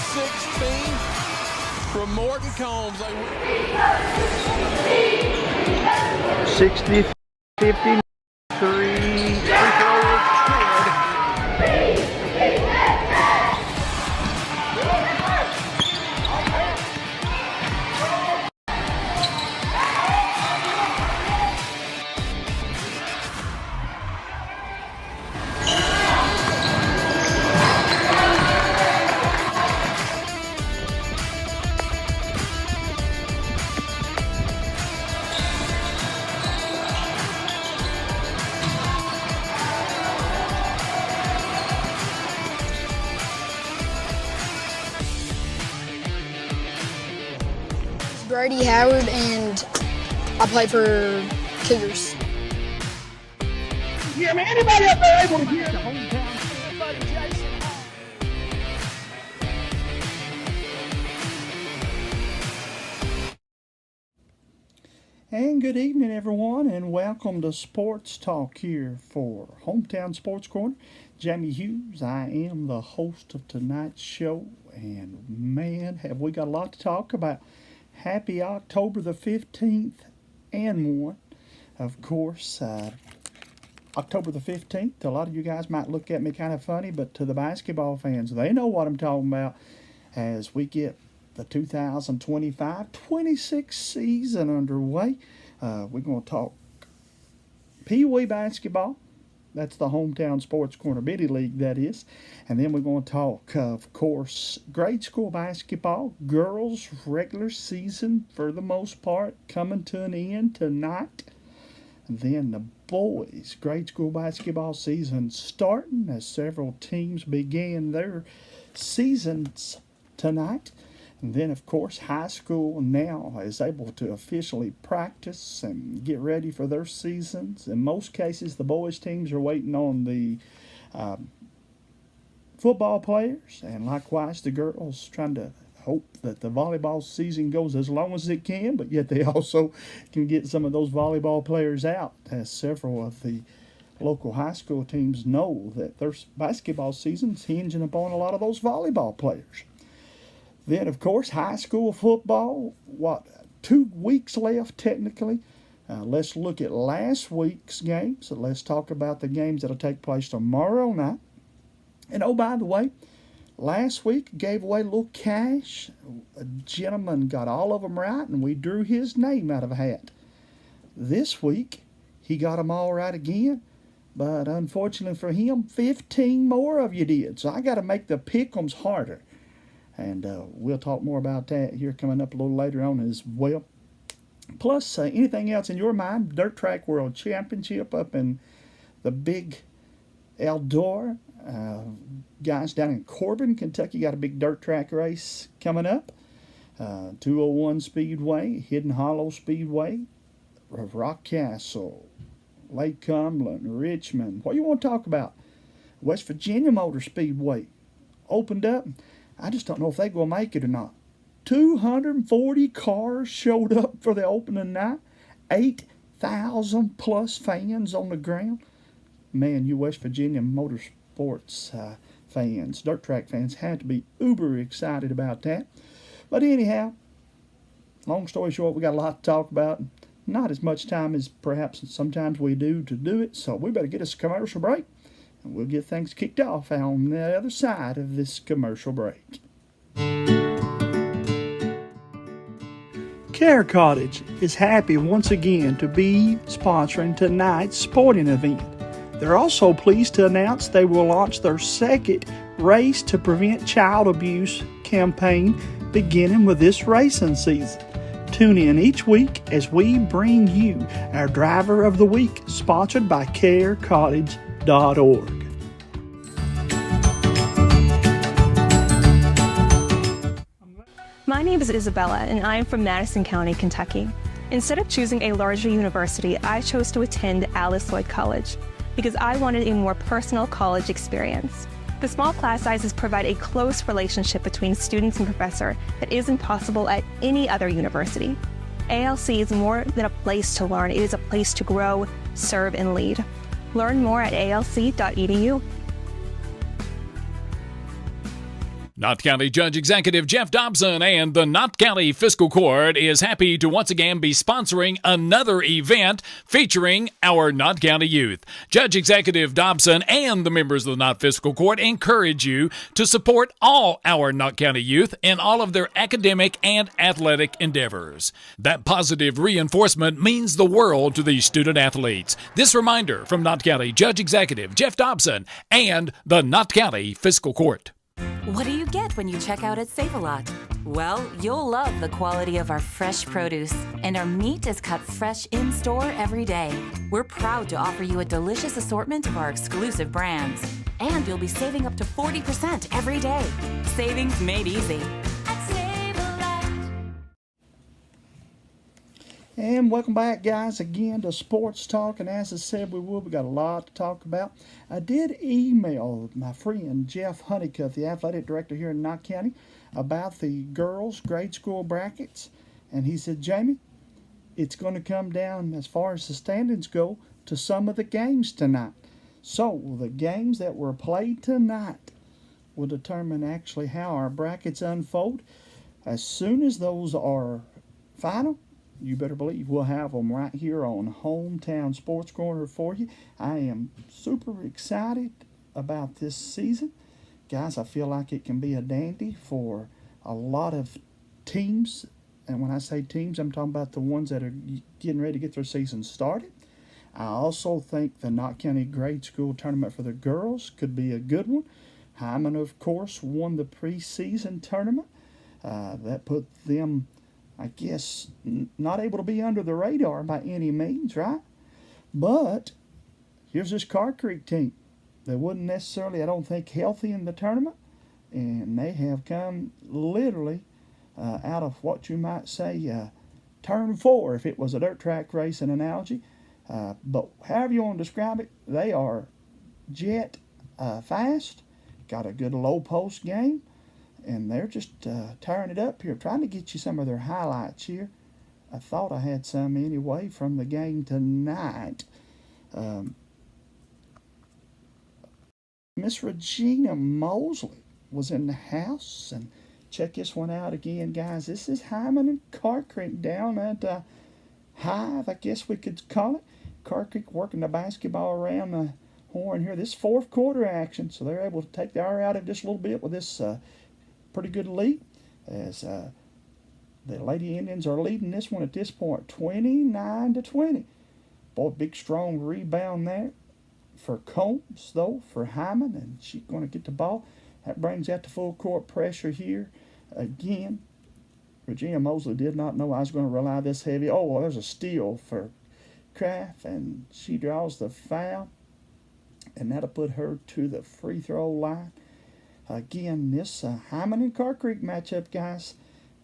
16 from Morton Combs. 60, 50, 3, free throw is good. Brady Howard, and I play for Cougars. Yeah, man, anybody up there able to hear the hometown buddy Jason? And good evening, everyone, and welcome to Sports Talk here for Hometown Sports Corner. Jamie Hughes, I am the host of tonight's show, and man, have we got a lot to talk about. Happy October the 15th and 1. Of course, October the 15th, a lot of you guys might look at me kind of funny, but to the basketball fans, they know what I'm talking about as we get the 2025-26 season underway. We're going to talk Pee Wee basketball. That's the Hometown Sports Corner Biddy League, that is. And then we're going to talk, of course, grade school basketball. Girls' regular season, for the most part, coming to an end tonight. And then the boys' grade school basketball season starting as several teams began their seasons tonight. And then, of course, high school now is able to officially practice and get ready for their seasons. In most cases, the boys' teams are waiting on the football players, and likewise the girls trying to hope that the volleyball season goes as long as it can, but yet they also can get some of those volleyball players out, as several of the local high school teams know that their basketball season's hinging upon a lot of those volleyball players. Then, of course, high school football, 2 weeks left technically. Let's look at last week's games. So let's talk about the games that will take place tomorrow night. And oh, by the way, last week gave away a little cash. A gentleman got all of them right, and we drew his name out of a hat. This week, he got them all right again. But unfortunately for him, 15 more of you did. So I got to make the pick-ems harder. And we'll talk more about that here coming up a little later on as well. Plus, anything else in your mind? Dirt Track World Championship up in the big Eldora. Guys down in Corbin, Kentucky, got a big dirt track race coming up. 201 Speedway, Hidden Hollow Speedway, Rock Castle, Lake Cumberland, Richmond. What do you want to talk about? West Virginia Motor Speedway opened up. I just don't know if they're going to make it or not. 240 cars showed up for the opening night. 8,000 plus fans on the ground. Man, you West Virginia motorsports fans, dirt track fans, had to be uber excited about that. But anyhow, long story short, we got a lot to talk about. Not as much time as perhaps sometimes we do to do it. So we better get us a commercial break. And we'll get things kicked off on the other side of this commercial break. Care Cottage is happy once again to be sponsoring tonight's sporting event. They're also pleased to announce they will launch their second Race to Prevent Child Abuse campaign beginning with this racing season. Tune in each week as we bring you our Driver of the Week, sponsored by carecottage.org. My name is Isabella, and I am from Madison County, Kentucky. Instead of choosing a larger university, I chose to attend Alice Lloyd College because I wanted a more personal college experience. The small class sizes provide a close relationship between students and professor that isn't possible at any other university. ALC is more than a place to learn, it is a place to grow, serve, and lead. Learn more at alc.edu. Knott County Judge Executive Jeff Dobson and the Knott County Fiscal Court is happy to once again be sponsoring another event featuring our Knott County youth. Judge Executive Dobson and the members of the Knott Fiscal Court encourage you to support all our Knott County youth in all of their academic and athletic endeavors. That positive reinforcement means the world to these student athletes. This reminder from Knott County Judge Executive Jeff Dobson and the Knott County Fiscal Court. What do you get when you check out at Save-A-Lot? Well, you'll love the quality of our fresh produce, and our meat is cut fresh in-store every day. We're proud to offer you a delicious assortment of our exclusive brands, and you'll be saving up to 40% every day. Savings made easy at Save-A-Lot. And welcome back, guys, again to Sports Talk. And as I said we would, we got a lot to talk about. I did email my friend Jeff Honeycutt, the athletic director here in Knott County, about the girls' grade school brackets. And he said, Jamie, it's going to come down, as far as the standings go, to some of the games tonight. So the games that were played tonight will determine actually how our brackets unfold. As soon as those are final, you better believe we'll have them right here on Hometown Sports Corner for you. I am super excited about this season. Guys, I feel like it can be a dandy for a lot of teams. And when I say teams, I'm talking about the ones that are getting ready to get their season started. I also think the Knott County Grade School Tournament for the girls could be a good one. Hyman, of course, won the preseason tournament. That put them, I guess, not able to be under the radar by any means, right? But here's this Carr Creek team. They wasn't necessarily, I don't think, healthy in the tournament, and they have come literally out of what you might say turn 4, if it was a dirt track racing analogy. But however you want to describe it, they are jet fast, got a good low post game, and they're just tearing it up here, trying to get you some of their highlights here. I thought I had some anyway from the game tonight. Miss Regina Mosley was in the house, and check this one out again, guys. This is Hyman and Carr Creek down at Hive, I guess we could call it. Carr Creek working the basketball around the horn here. This fourth quarter action, so they're able to take the hour out of just a little bit with this pretty good lead, as the Lady Indians are leading this one at this point 29-20. Boy, big strong rebound there for Combs, though, for Hyman, and she's going to get the ball. That brings out the full court pressure here again. Regina Mosley did not know I was going to rely this heavy. Oh, well, there's a steal for Kraft, and she draws the foul, and that'll put her to the free throw line. Again, this Hyman and Carr Creek matchup, guys.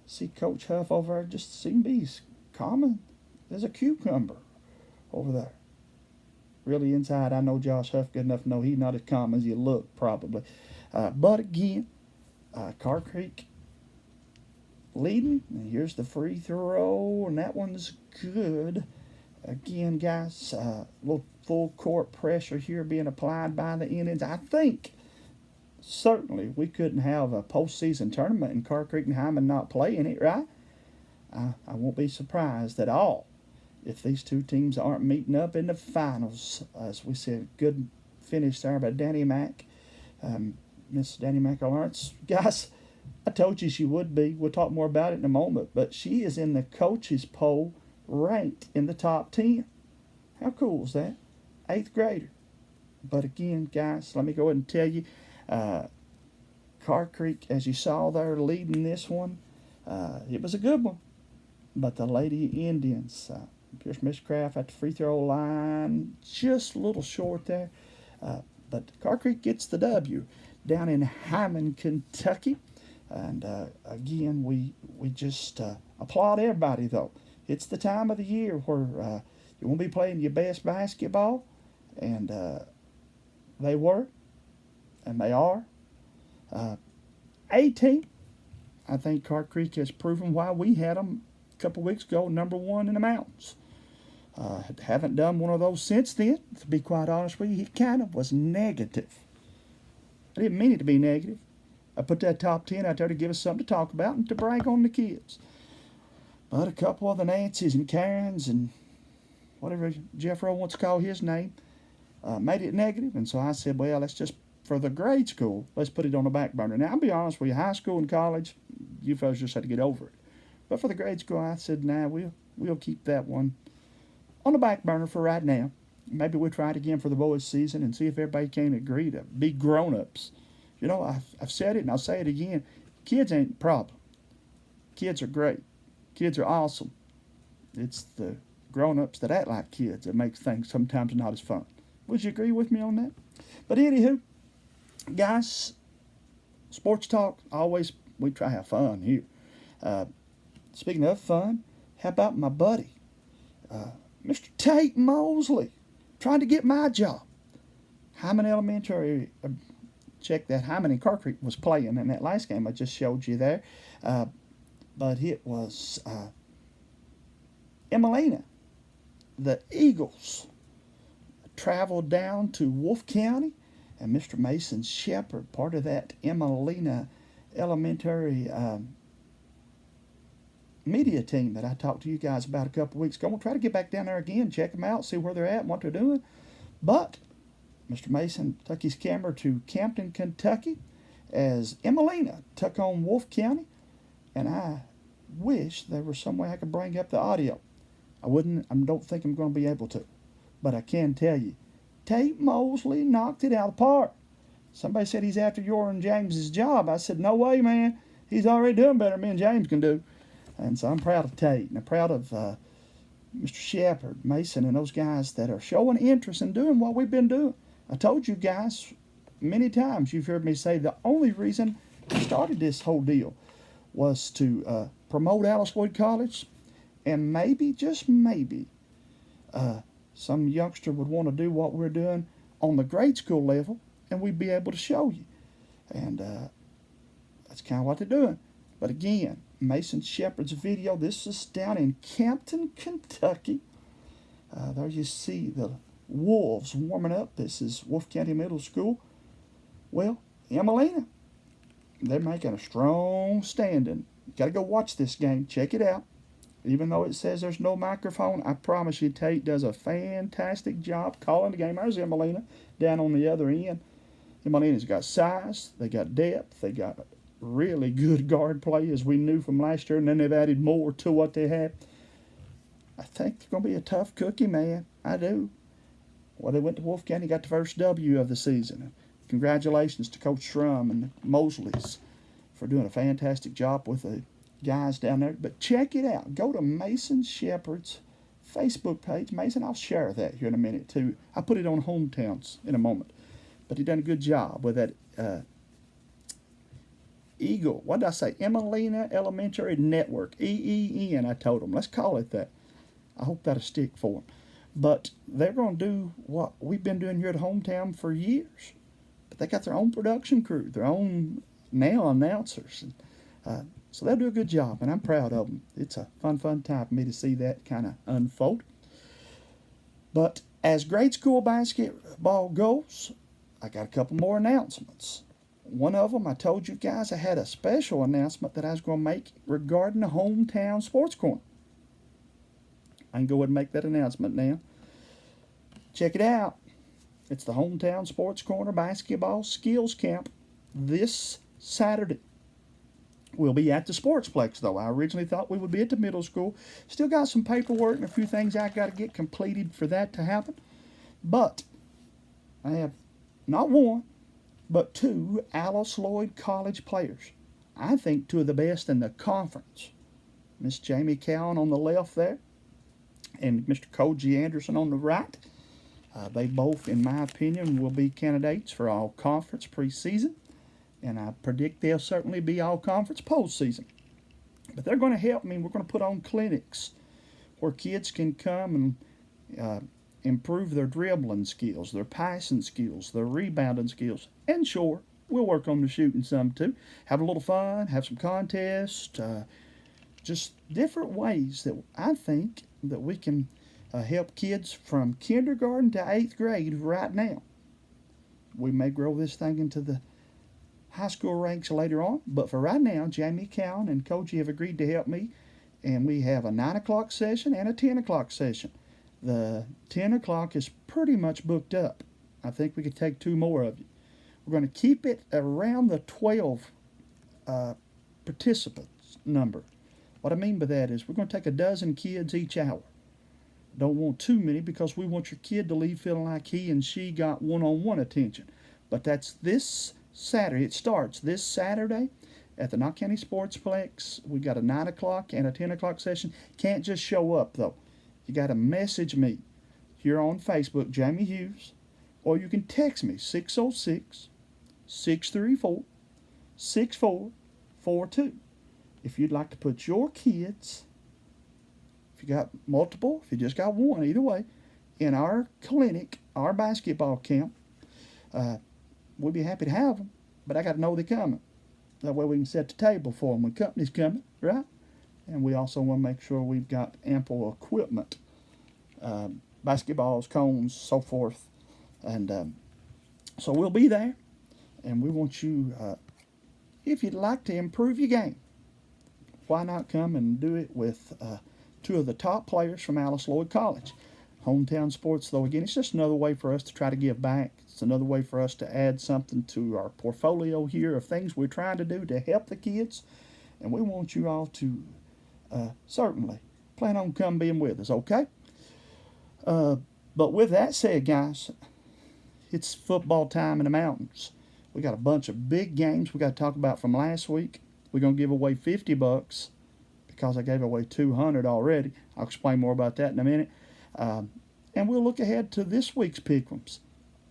See Coach Huff over there just seem to be common as a cucumber over there. Really inside, I know Josh Huff good enough to know he's not as calm as you look, probably. But again, Carr Creek leading. And here's the free throw, and that one's good. Again, guys, a little full court pressure here being applied by the Indians. I think certainly we couldn't have a postseason tournament and Carr Creek and Hyman not playing it, right? I won't be surprised at all if these two teams aren't meeting up in the finals. As we said, good finish there by Danny Mack. Miss Danny Mack Lawrence. Guys, I told you she would be. We'll talk more about it in a moment. But she is in the coaches poll ranked in the top 10. How cool is that? 8th grader. But again, guys, let me go ahead and tell you, Carr Creek, as you saw there, leading this one. It was a good one. But the Lady Indians, Pierce Miss Kraft at the free throw line, just a little short there. But Carr Creek gets the W down in Hyman, Kentucky. And again, we just applaud everybody, though. It's the time of the year where you won't be playing your best basketball. And they were, and they are. A-team, I think Carr Creek has proven why we had them a couple weeks ago, number 1 in the mountains. Haven't done one of those since then, to be quite honest with you. He kind of was negative. I didn't mean it to be negative. I put that top 10 out there to give us something to talk about and to brag on the kids. But a couple of the Nancys and Karens and whatever Jeff Rowe wants to call his name made it negative, and so I said, well, let's just, for the grade school, let's put it on the back burner. Now, I'll be honest with you, high school and college, you folks just had to get over it. But for the grade school, I said, nah, we'll keep that one on the back burner for right now. Maybe we'll try it again for the boys' season and see if everybody can agree to be grown-ups. You know, I've said it and I'll say it again. Kids ain't the problem. Kids are great. Kids are awesome. It's the grown-ups that act like kids that makes things sometimes not as fun. Would you agree with me on that? But anywho, guys, sports talk, always, we try to have fun here. Speaking of fun, how about my buddy, Mr. Tate Mosley, trying to get my job. Hyman Elementary, check that, Hyman and Car Creek was playing in that last game I just showed you there. But it was Emelina, the Eagles, traveled down to Wolfe County, and Mr. Mason Shepard, part of that Emelina Elementary media team that I talked to you guys about a couple weeks ago. We'll try to get back down there again, check them out, see where they're at and what they're doing. But Mr. Mason took his camera to Campton, Kentucky, as Emelina took on Wolfe County, and I wish there was some way I could bring up the audio. I don't think I'm going to be able to. But I can tell you, Tate Mosley knocked it out of the park. Somebody said he's after your and James's job. I said, no way, man. He's already doing better than me and James can do. And so I'm proud of Tate, and I'm proud of Mr. Shepard, Mason, and those guys that are showing interest in doing what we've been doing. I told you guys many times, you've heard me say the only reason I started this whole deal was to promote Alice Lloyd College, and maybe, just maybe, some youngster would want to do what we're doing on the grade school level, and we'd be able to show you. And that's kind of what they're doing. But again, Mason Shepard's video, this is down in Campton, Kentucky. There you see the Wolves warming up. This is Wolfe County Middle School. Well, Emelina, they're making a strong standing. You got to go watch this game. Check it out. Even though it says there's no microphone, I promise you Tate does a fantastic job calling the game. There's Emelina down on the other end. Emelina's got size, they got depth, they got really good guard play, as we knew from last year, and then they've added more to what they had. I think they're going to be a tough cookie, man. I do. Well, they went to Wolfe County, got the first W of the season. Congratulations to Coach Shrum and the Mosleys for doing a fantastic job with the guys down there. But check it out. Go to Mason Shepard's Facebook page. Mason, I'll share that here in a minute, too. I'll put it on Hometowns in a moment. But he done a good job with that Eagle. What did I say? Emelina Elementary Network. EEN, I told them. Let's call it that. I hope that'll stick for them. But they're going to do what we've been doing here at Hometown for years. But they got their own production crew, their own now announcers. So they'll do a good job, and I'm proud of them. It's a fun time for me to see that kind of unfold. But as grade school basketball goes, I got a couple more announcements. One of them, I told you guys I had a special announcement that I was going to make regarding the Hometown Sports Corner. I can go ahead and make that announcement now. Check it out. It's the Hometown Sports Corner Basketball Skills Camp this Saturday. We'll be at the Sportsplex, though. I originally thought we would be at the middle school. Still got some paperwork and a few things I got to get completed for that to happen. But I have not one, but two Alice Lloyd College players. I think two of the best in the conference. Miss Jamie Cowan on the left there, and Mr. Koji Anderson on the right. They both, in my opinion, will be candidates for all-conference preseason, and I predict they'll certainly be all-conference postseason. But they're going to help me. We're going to put on clinics where kids can come and improve their dribbling skills, their passing skills, their rebounding skills, and sure, we'll work on the shooting some too. Have a little fun, have some contests, just different ways that I think that we can help kids from kindergarten to 8th grade right now. We may grow this thing into the high school ranks later on. But for right now, Jamie Cowan and Koji have agreed to help me, and we have a 9 o'clock session and a 10 o'clock session. The 10 o'clock is pretty much booked up. I think we could take 2 more of you. We're going to keep it around the 12 participants number. What I mean by that is we're going to take a dozen kids each hour. Don't want too many because we want your kid to leave feeling like he and she got one-on-one attention. But that's this Saturday. It starts this Saturday at the Knott County Sportsplex. We got a 9 o'clock and a 10 o'clock session. Can't just show up though. You got to message me here on Facebook, Jamie Hughes, or you can text me 606-634-6442. If you'd like to put your kids, if you got multiple, if you just got one, either way, in our clinic, our basketball camp, we'd be happy to have them, but I got to know they're coming. That way we can set the table for them when company's coming, right? And we also want to make sure we've got ample equipment, basketballs, cones, so forth. And so we'll be there, and we want you, if you'd like to improve your game, why not come and do it with 2 of the top players from Alice Lloyd College. Hometown sports, though, again, it's just another way for us to try to give back. It's another way for us to add something to our portfolio here of things we're trying to do to help the kids. And we want you all to certainly plan on come being with us, okay? But with that said, guys, it's football time in the mountains. We got a bunch of big games we got to talk about from last week. We're going to give away $50 because I gave away $200 already. I'll explain more about that in a minute. And we'll look ahead to this week's Pick'ems.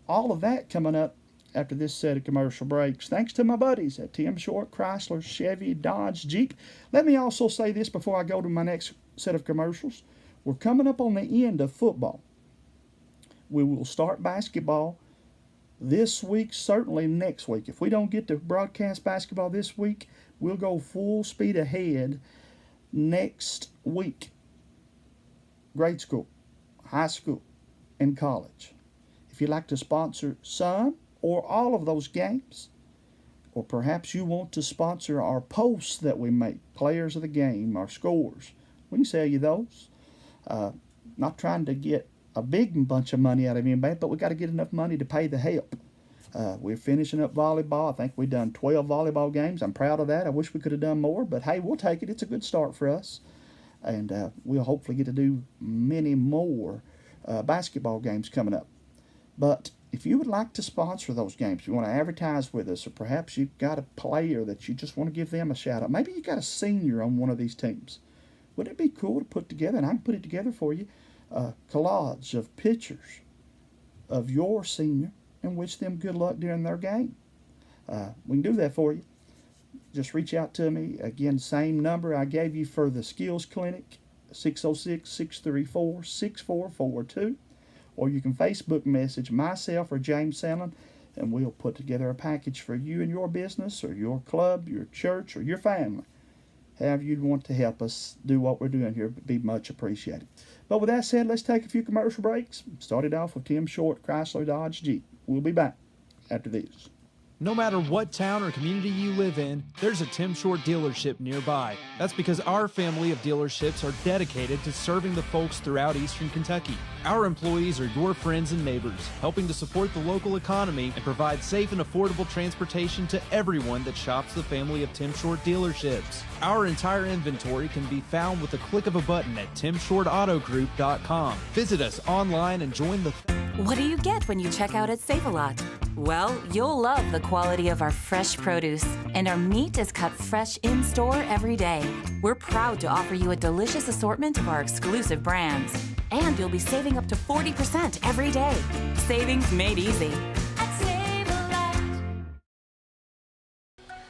All of that coming up after this set of commercial breaks. Thanks to my buddies at Tim Short, Chrysler, Chevy, Dodge, Jeep. Let me also say this before I go to my next set of commercials. We're coming up on the end of football. We will start basketball this week, certainly next week. If we don't get to broadcast basketball this week, we'll go full speed ahead next week. Grade school, high school, and college. If you'd like to sponsor some or all of those games, or perhaps you want to sponsor our posts that we make, players of the game, our scores, we can sell you those. Not trying to get a big bunch of money out of anybody, but we got to get enough money to pay the help. We're finishing up volleyball. I think we've done 12 volleyball games. I'm proud of that. I wish we could have done more, but hey, we'll take it. It's a good start for us. And we'll hopefully get to do many more basketball games coming up. But if you would like to sponsor those games, you want to advertise with us, or perhaps you've got a player that you just want to give them a shout out. Maybe you got a senior on one of these teams. Wouldn't it be cool to put together, and I can put it together for you, a collage of pictures of your senior and wish them good luck during their game. We can do that for you. Just reach out to me. Again, same number I gave you for the Skills Clinic, 606-634-6442. Or you can Facebook message myself or James Sandlin, and we'll put together a package for you and your business or your club, your church, or your family. However you'd want to help us do what we're doing here would be much appreciated. But with that said, let's take a few commercial breaks. Started off with Tim Short, Chrysler, Dodge, Jeep. We'll be back after these. No matter what town or community you live in, there's a Tim Short dealership nearby. That's because our family of dealerships are dedicated to serving the folks throughout Eastern Kentucky. Our employees are your friends and neighbors, helping to support the local economy and provide safe and affordable transportation to everyone that shops the family of Tim Short dealerships. Our entire inventory can be found with the click of a button at timshortautogroup.com. Visit us online and join the... What do you get when you check out at Save-A-Lot? Well, you'll love the quality of our fresh produce, and our meat is cut fresh in-store every day. We're proud to offer you a delicious assortment of our exclusive brands, and you'll be saving up to 40% every day. Savings made easy. At Save-A-Lot.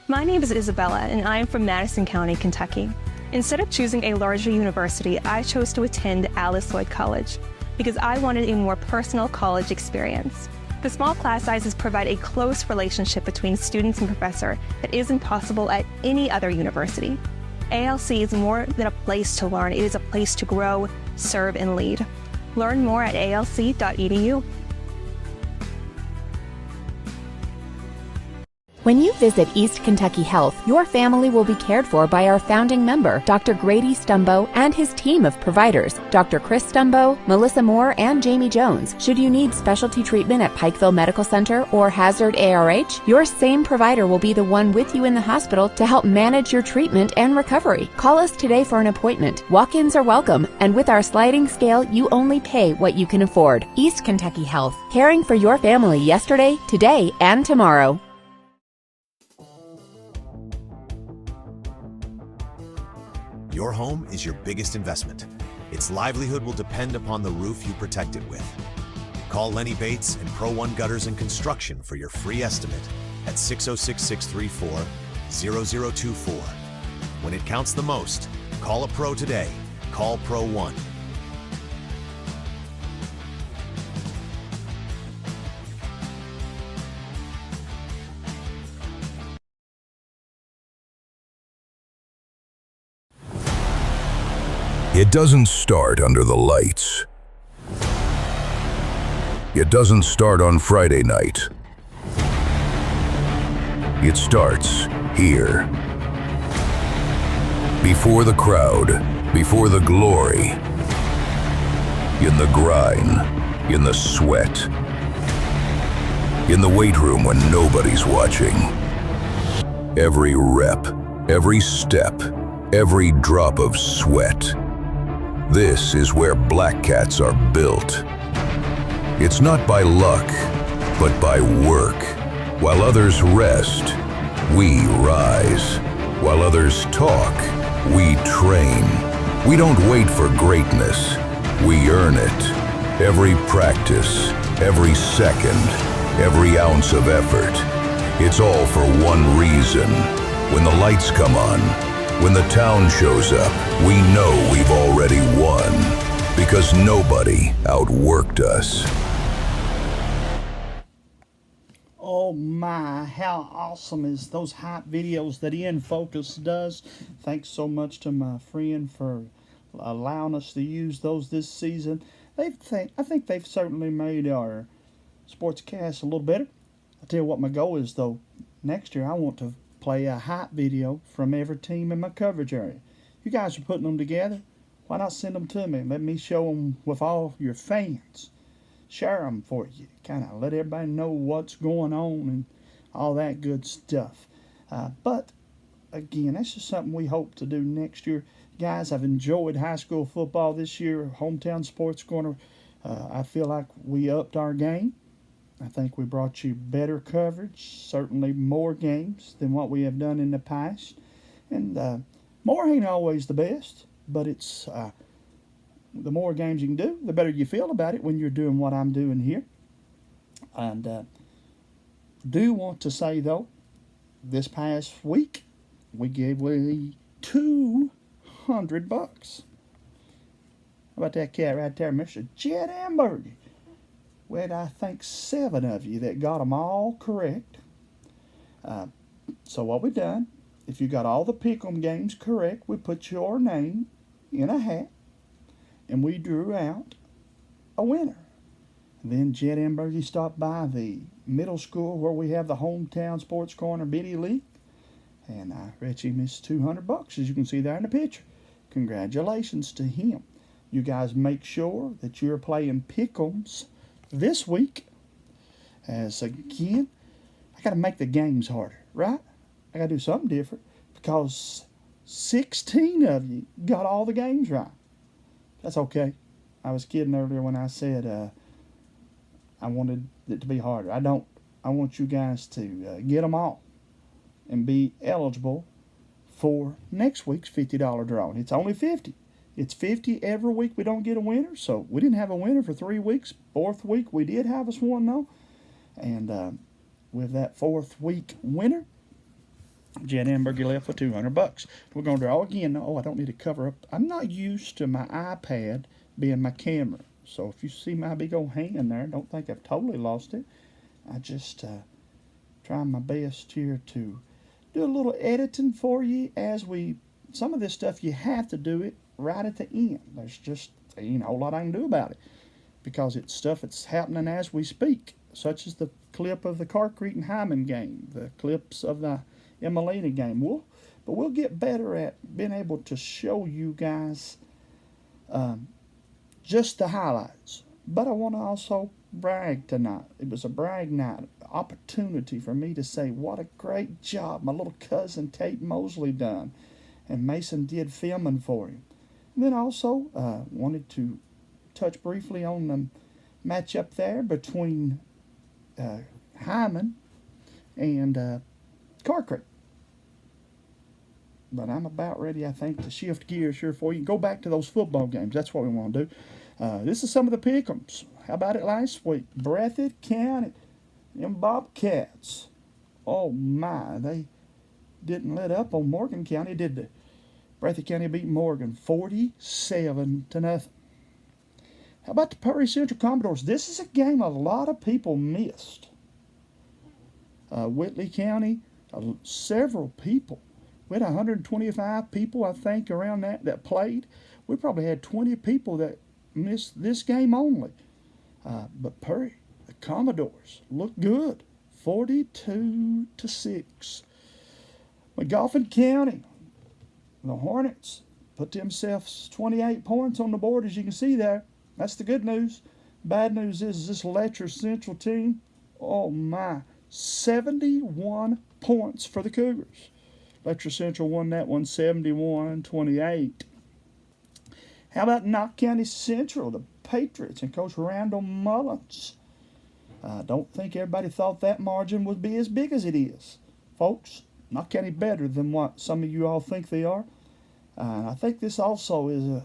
My name is Isabella, and I am from Madison County, Kentucky. Instead of choosing a larger university, I chose to attend Alice Lloyd College because I wanted a more personal college experience. The small class sizes provide a close relationship between students and professor that isn't possible at any other university. ALC is more than a place to learn, it is a place to grow, serve, and lead. Learn more at alc.edu. When you visit East Kentucky Health, your family will be cared for by our founding member, Dr. Grady Stumbo, and his team of providers, Dr. Chris Stumbo, Melissa Moore, and Jamie Jones. Should you need specialty treatment at Pikeville Medical Center or Hazard ARH, your same provider will be the one with you in the hospital to help manage your treatment and recovery. Call us today for an appointment. Walk-ins are welcome, and with our sliding scale, you only pay what you can afford. East Kentucky Health, caring for your family yesterday, today, and tomorrow. Your home is your biggest investment. Its livelihood will depend upon the roof you protect it with. Call Lenny Bates and Pro One Gutters and Construction for your free estimate at 606-634-0024. When it counts the most, call a pro today. Call Pro One. It doesn't start under the lights. It doesn't start on Friday night. It starts here. Before the crowd, before the glory. In the grind, in the sweat. In the weight room when nobody's watching. Every rep, every step, every drop of sweat. This is where Black Cats are built. It's not by luck, but by work. While others rest, we rise. While others talk, we train. We don't wait for greatness, we earn it. Every practice, every second, every ounce of effort. It's all for one reason. When the lights come on, when the town shows up, we know we've already won, because nobody outworked us. Oh my, how awesome is those hype videos that In Focus does. Thanks so much to my friend for allowing us to use those this season. I think they've certainly made our sportscast a little better. I'll tell you what my goal is though. Next year I want to play a hype video from every team in my coverage area. You guys are putting them together. Why not send them to me? Let me show them with all your fans. Share them for you. Kind of let everybody know what's going on and all that good stuff. But again, that's just something we hope to do next year. Guys, I've enjoyed high school football this year. Hometown Sports Corner, I feel like we upped our game. I think we brought you better coverage, certainly more games than what we have done in the past. And more ain't always the best, but it's the more games you can do, the better you feel about it when you're doing what I'm doing here. And do want to say, though, this past week, we gave away $200. How about that cat right there, Mr. Jet Amberg? We had, I think, 7 of you that got them all correct. So what we done, if you got all the pick'em games correct, we put your name in a hat, and we drew out a winner. And then Jet Amberg stopped by the middle school where we have the Hometown Sports Corner Biddy League, and I bet him his $200, as you can see there in the picture. Congratulations to him. You guys make sure that you're playing pick'ems this week, as again, I got to make the games harder, right? I got to do something different, because 16 of you got all the games right. That's okay. I was kidding earlier when I said I wanted it to be harder. I don't. I want you guys to get them all and be eligible for next week's $50 drawing. It's only $50. It's $50 every week we don't get a winner. So we didn't have a winner for 3 weeks. 4th week we did have us one though. And with that 4th week winner, Jet Amberg left with $200. We're going to draw again. Oh, I don't need to cover up. I'm not used to my iPad being my camera. So if you see my big old hand there, don't think I've totally lost it. I just trying my best here to do a little editing for you as some of this stuff you have to do it right at the end. There's just a whole lot I can do about it because it's stuff that's happening as we speak. such as the clip of the Carcrete and Hyman game, the clips of the Emelina game. But we'll get better at being able to show you guys just the highlights. But I want to also brag tonight. It was a brag night, opportunity for me to say what a great job my little cousin Tate Mosley done, and Mason did filming for him. And then also wanted to touch briefly on the matchup there between Hyman and Carcrete. But I'm about ready, I think, to shift gears here for you. Go back to those football games. That's what we want to do. This is some of the pick'ems. How about it last week? Breathitt County and Bobcats. Oh my, they didn't let up on Morgan County, did they? Breathitt County beat Morgan 47-0. How about the Perry Central Commodores? This is a game a lot of people missed. Whitley County, several people. We had 125 people, I think, around that played. We probably had 20 people that missed this game only. But Perry, the Commodores, looked good. 42-6. McGoffin County, the Hornets put themselves 28 points on the board, as you can see there. That's the good news. Bad news is this Letcher Central team, oh my, 71 points for the Cougars. Letcher Central won that one 71-28. How about Knott County Central, the Patriots and Coach Randall Mullins? I don't think everybody thought that margin would be as big as it is. Folks, Knott County better than what some of you all think they are. I think this also is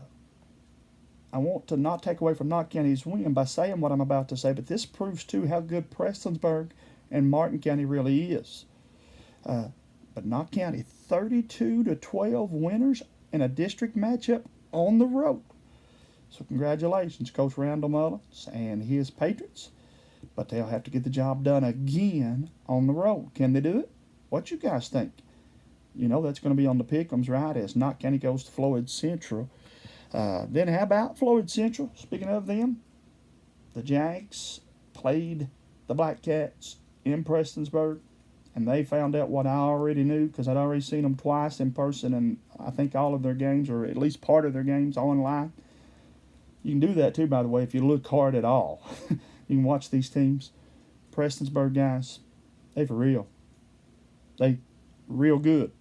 I want to not take away from Knott County's win by saying what I'm about to say, but this proves too how good Prestonsburg and Martin County really is. But Knott County, 32-12 winners in a district matchup on the road. So congratulations, Coach Randall Mullins and his Patriots. But they'll have to get the job done again on the road. Can they do it? What you guys think? You know that's going to be on the pick'ems, right, as Knott County goes to Floyd Central. Then how about Floyd Central? Speaking of them, the Jags played the Black Cats in Prestonsburg, and they found out what I already knew because I'd already seen them twice in person, and I think all of their games, or at least part of their games, online. You can do that too, by the way, if you look hard at all. You can watch these teams. Prestonsburg guys, they for real. They real good.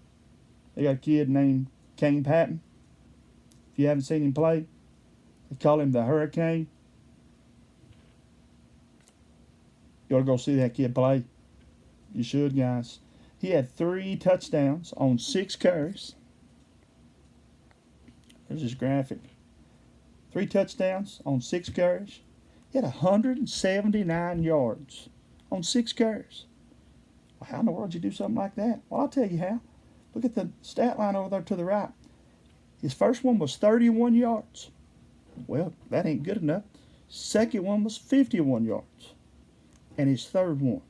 They got a kid named Kane Patton. If you haven't seen him play, they call him the Hurricane. You ought to go see that kid play. You should, guys. He had 3 touchdowns on 6 carries. There's his graphic. 3 touchdowns on 6 carries. He had 179 yards on 6 carries. Well, how in the world did you do something like that? Well, I'll tell you how. Look at the stat line over there to the right. His first one was 31 yards. Well, that ain't good enough. Second one was 51 yards. And his third one,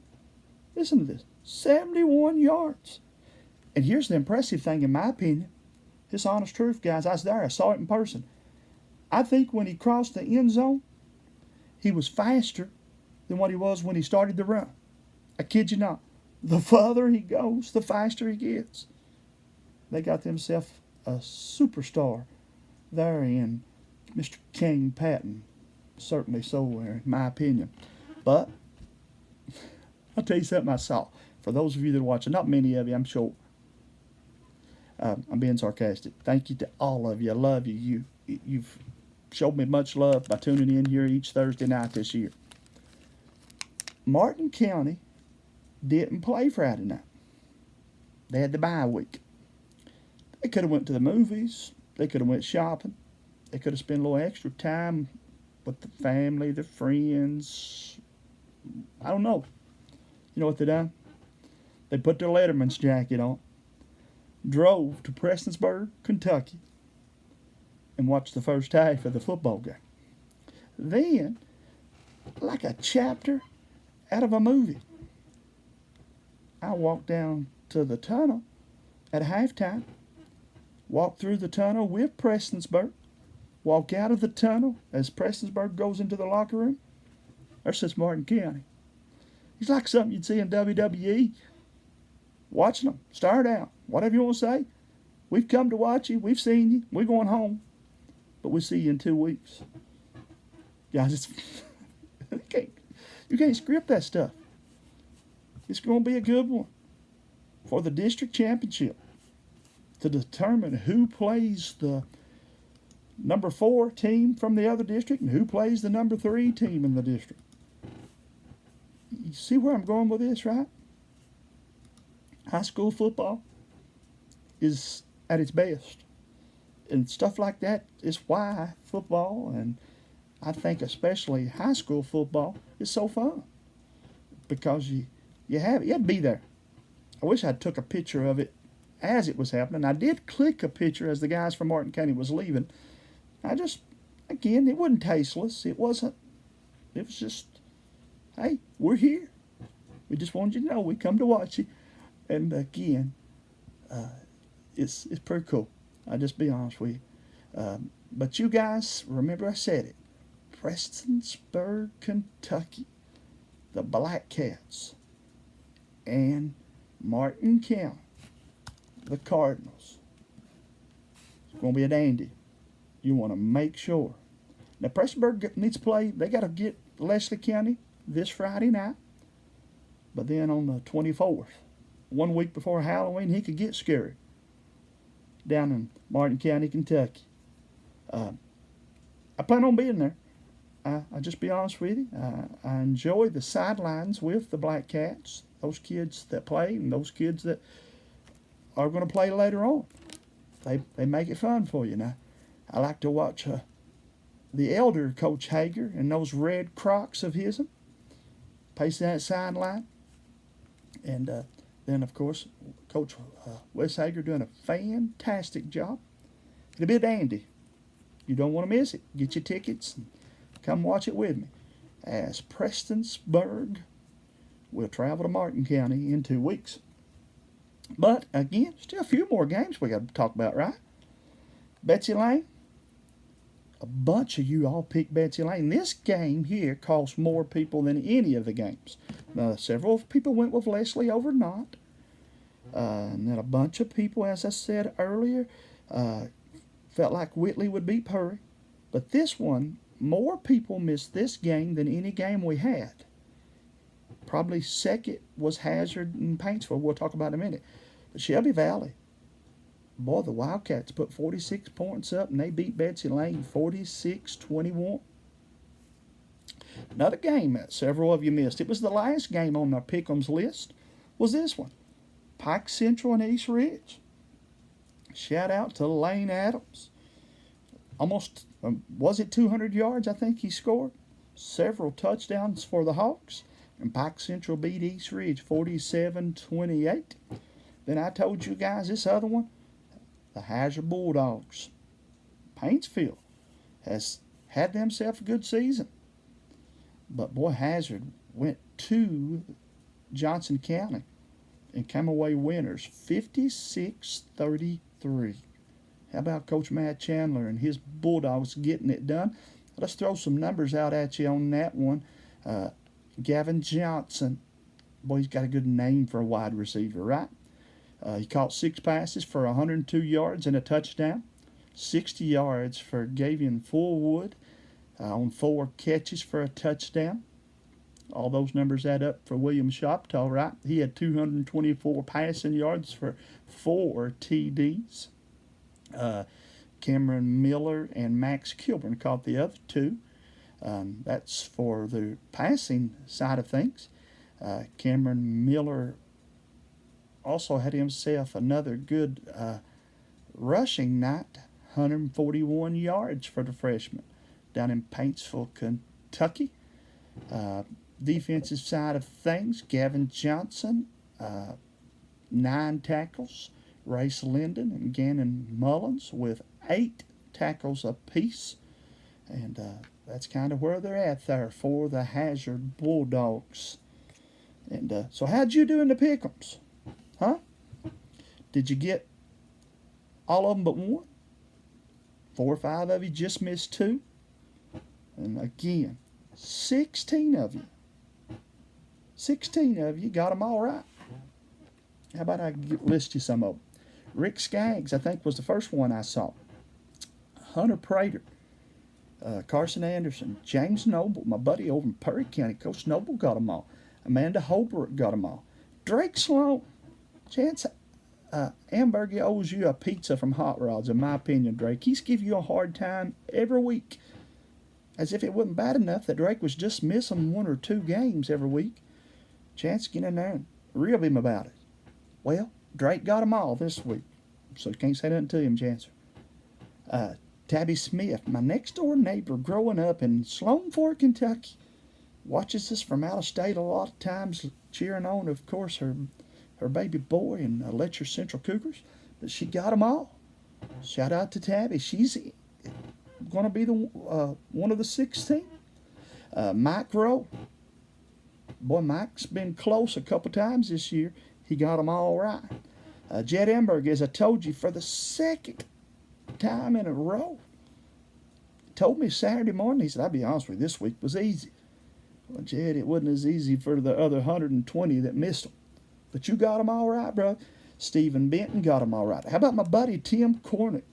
listen to this, 71 yards. And here's the impressive thing, in my opinion. This honest truth, guys. I was there. I saw it in person. I think when he crossed the end zone, he was faster than what he was when he started the run. I kid you not. The further he goes, the faster he gets. They got themselves a superstar there in Mr. Kane Patton. Certainly so, in my opinion. But I'll tell you something I saw. For those of you that are watching, not many of you, I'm sure. I'm being sarcastic. Thank you to all of you. I love you. You've showed me much love by tuning in here each Thursday night this year. Martin County didn't play Friday night. They had the bye week. They could have went to the movies. They could have went shopping. They could have spent a little extra time with the family, their friends. I don't know. You know what they done? They put their Letterman's jacket on, drove to Prestonsburg, Kentucky, and watched the first half of the football game. Then, like a chapter out of a movie, I walked down to the tunnel at halftime, walk through the tunnel with Prestonsburg, walk out of the tunnel as Prestonsburg goes into the locker room. There sits Martin County. He's like something you'd see in WWE. Watching him, start out, whatever you want to say. We've come to watch you. We've seen you. We're going home. But we'll see you in 2 weeks. Guys, it's you can't script that stuff. It's going to be a good one for the district championship to determine who plays the number 4 team from the other district and who plays the number 3 team in the district. You see where I'm going with this, right? High school football is at its best. And stuff like that is why football, and I think especially high school football, is so fun. Because you had to be there. I wish I'd took a picture of it as it was happening. I did click a picture as the guys from Martin County was leaving. Again, it wasn't tasteless. It was just, hey, we're here. We just wanted you to know we come to watch you. And again, it's pretty cool. I'll just be honest with you. But you guys, remember I said it. Prestonsburg, Kentucky, the Black Cats, and Martin County, the Cardinals. It's going to be a dandy. You want to make sure. Now, Prestonsburg needs to play. They got to get Leslie County this Friday night. But then on the 24th, 1 week before Halloween, he could get scary down in Martin County, Kentucky. I plan on being there. I'll just be honest with you. I enjoy the sidelines with the Black Cats, those kids that play and those kids that are going to play later on. They make it fun for you. Now, I like to watch the elder Coach Hager and those red Crocs of his, pacing that sideline. And then, of course, Coach Wes Hager doing a fantastic job. It'll be a dandy. You don't want to miss it. Get your tickets and come watch it with me. As Prestonsburg will travel to Martin County in 2 weeks. But, again, still a few more games we got to talk about, right? Betsy Lane. A bunch of you all picked Betsy Lane. This game here cost more people than any of the games. Now, several people went with Leslie over Knott. And then a bunch of people, as I said earlier, felt like Whitley would beat Purry. But this one, more people missed this game than any game we had. Probably second was Hazard and Paintsville. We'll talk about in a minute. But Shelby Valley, boy, the Wildcats put 46 points up, and they beat Betsy Lane 46-21. Another game that several of you missed. It was the last game on the Pick'em's list. Was this one. Pike Central and East Ridge. Shout out to Lane Adams. Almost, was it 200 yards I think he scored? Several touchdowns for the Hawks. And Pike Central beat East Ridge 47-28. Then I told you guys this other one. The Hazard Bulldogs. Paintsville has had themselves a good season. But boy, Hazard went to Johnson County and came away winners 56-33. How about Coach Matt Chandler and his Bulldogs getting it done? Let's throw some numbers out at you on that one. Gavin Johnson, boy, he's got a good name for a wide receiver, right? He caught 6 passes for 102 yards and a touchdown. 60 yards for Gavian Fullwood on 4 catches for a touchdown. All those numbers add up for William Shoptaw, right? He had 224 passing yards for 4 TDs. Cameron Miller and Max Kilburn caught the other 2. That's for the passing side of things. Cameron Miller also had himself another good rushing night, 141 yards for the freshman down in Paintsville, Kentucky. Defensive side of things, Gavin Johnson, 9 tackles. Race Linden and Gannon Mullins with 8 tackles apiece. And that's kind of where they're at there for the Hazard Bulldogs. And so how'd you do in the Pick'ems? Huh? Did you get all of them but one? 4 or 5 of you just missed 2. And again, 16 of you 16 of you got them all right. How about I list you some of them? Rick Skaggs, I think, was the first one I saw. Hunter Prater, Carson Anderson, James Noble, my buddy over in Perry County. Coach Noble got them all. Amanda Holbrook got them all. Drake Sloan, Chance Amberg owes you a pizza from Hot Rods, in my opinion, Drake. He's giving you a hard time every week. As if it wasn't bad enough that Drake was just missing 1 or 2 games every week. Chance, get in there and rib him about it. Well, Drake got them all this week, so you can't say nothing to him, Chancer. Tabby Smith, my next-door neighbor growing up in Sloan Fort, Kentucky, watches us from out of state a lot of times, cheering on, of course, her baby boy and Letcher Central Cougars, but she got them all. Shout out to Tabby. She's going to be the one of the 16. Mike Rowe. Boy, Mike's been close a couple times this year. He got them all right. Jed Emberg, as I told you, for the second time in a row, told me Saturday morning, he said, I'll be honest with you, this week was easy. Well, Jed, it wasn't as easy for the other 120 that missed them. But you got them all right, bro. Stephen Benton got them all right. How about my buddy Tim Cornick?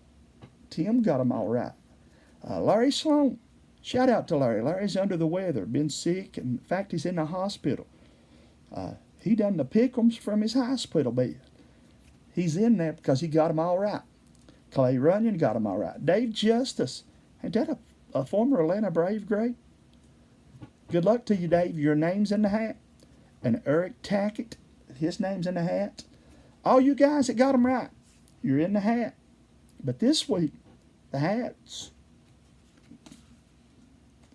Tim got them all right. Larry Sloan. Shout out to Larry. Larry's under the weather, been sick, and in fact, he's in the hospital. He done the pick'ems from his hospital bed. He's in there because he got them all right. Clay Runyon got them all right. Dave Justice. Ain't that a former Atlanta Brave great? Good luck to you, Dave. Your name's in the hat. And Eric Tackett, his name's in the hat. All you guys that got them right, you're in the hat. But this week, the hat's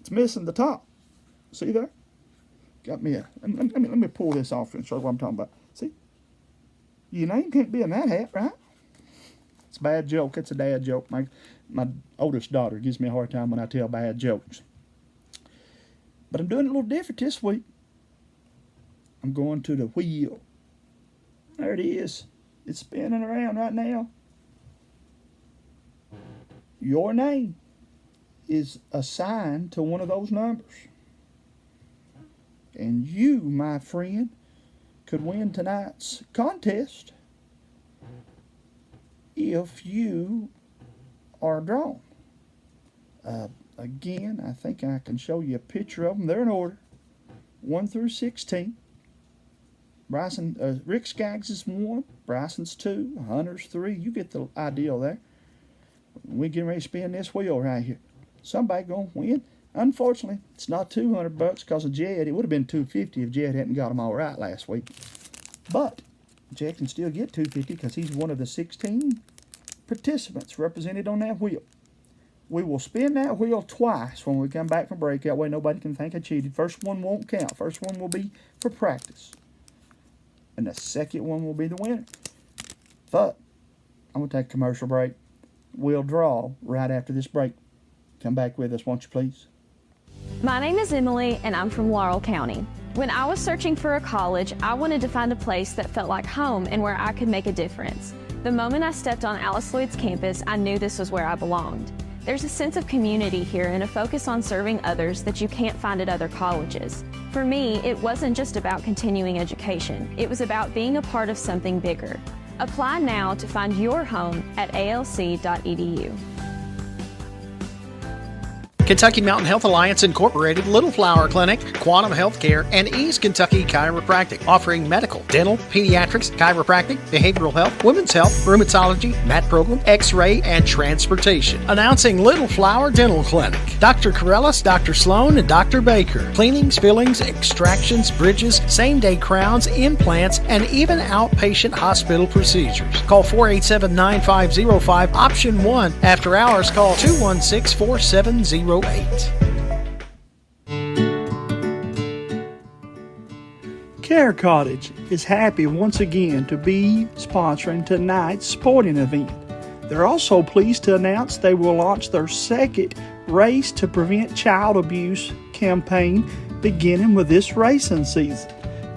it's missing the top. See there? Got me a. Let me pull this off and show you what I'm talking about. See? Your name can't be in that hat, right? It's a bad joke. It's a dad joke. My oldest daughter gives me a hard time when I tell bad jokes. But I'm doing it a little different this week. I'm going to the wheel. There it is. It's spinning around right now. Your name is assigned to one of those numbers. And you, my friend, could win tonight's contest if you are drawn. Again, I think I can show you a picture of them. They're in order, 1 through 16. Rick Skaggs is 1, Bryson's 2, Hunter's 3. You get the idea there. We're getting ready to spin this wheel right here. Somebody gonna win. Unfortunately, it's not $200 because of Jed. It would have been $250 if Jed hadn't got them all right last week. But Jed can still get $250 because he's one of the 16 participants represented on that wheel. We will spin that wheel twice when we come back from break. That way nobody can think I cheated. First one won't count. First one will be for practice. And the second one will be the winner. But I'm going to take a commercial break. We'll draw right after this break. Come back with us, won't you please? My name is Emily, and I'm from Laurel County. When I was searching for a college, I wanted to find a place that felt like home and where I could make a difference. The moment I stepped on Alice Lloyd's campus, I knew this was where I belonged. There's a sense of community here and a focus on serving others that you can't find at other colleges. For me, it wasn't just about continuing education. It was about being a part of something bigger. Apply now to find your home at alc.edu. Kentucky Mountain Health Alliance Incorporated, Little Flower Clinic, Quantum Healthcare, and East Kentucky Chiropractic, offering medical, dental, pediatrics, chiropractic, behavioral health, women's health, rheumatology, mat program, x-ray, and transportation. Announcing Little Flower Dental Clinic. Dr. Corellis, Dr. Sloan, and Dr. Baker. Cleanings, fillings, extractions, bridges, same-day crowns, implants, and even outpatient hospital procedures. Call 487-9505, option 1. After hours, call 216-4708. Care Cottage is happy once again to be sponsoring tonight's sporting event. They're also pleased to announce they will launch their second Race to Prevent Child Abuse campaign beginning with this racing season.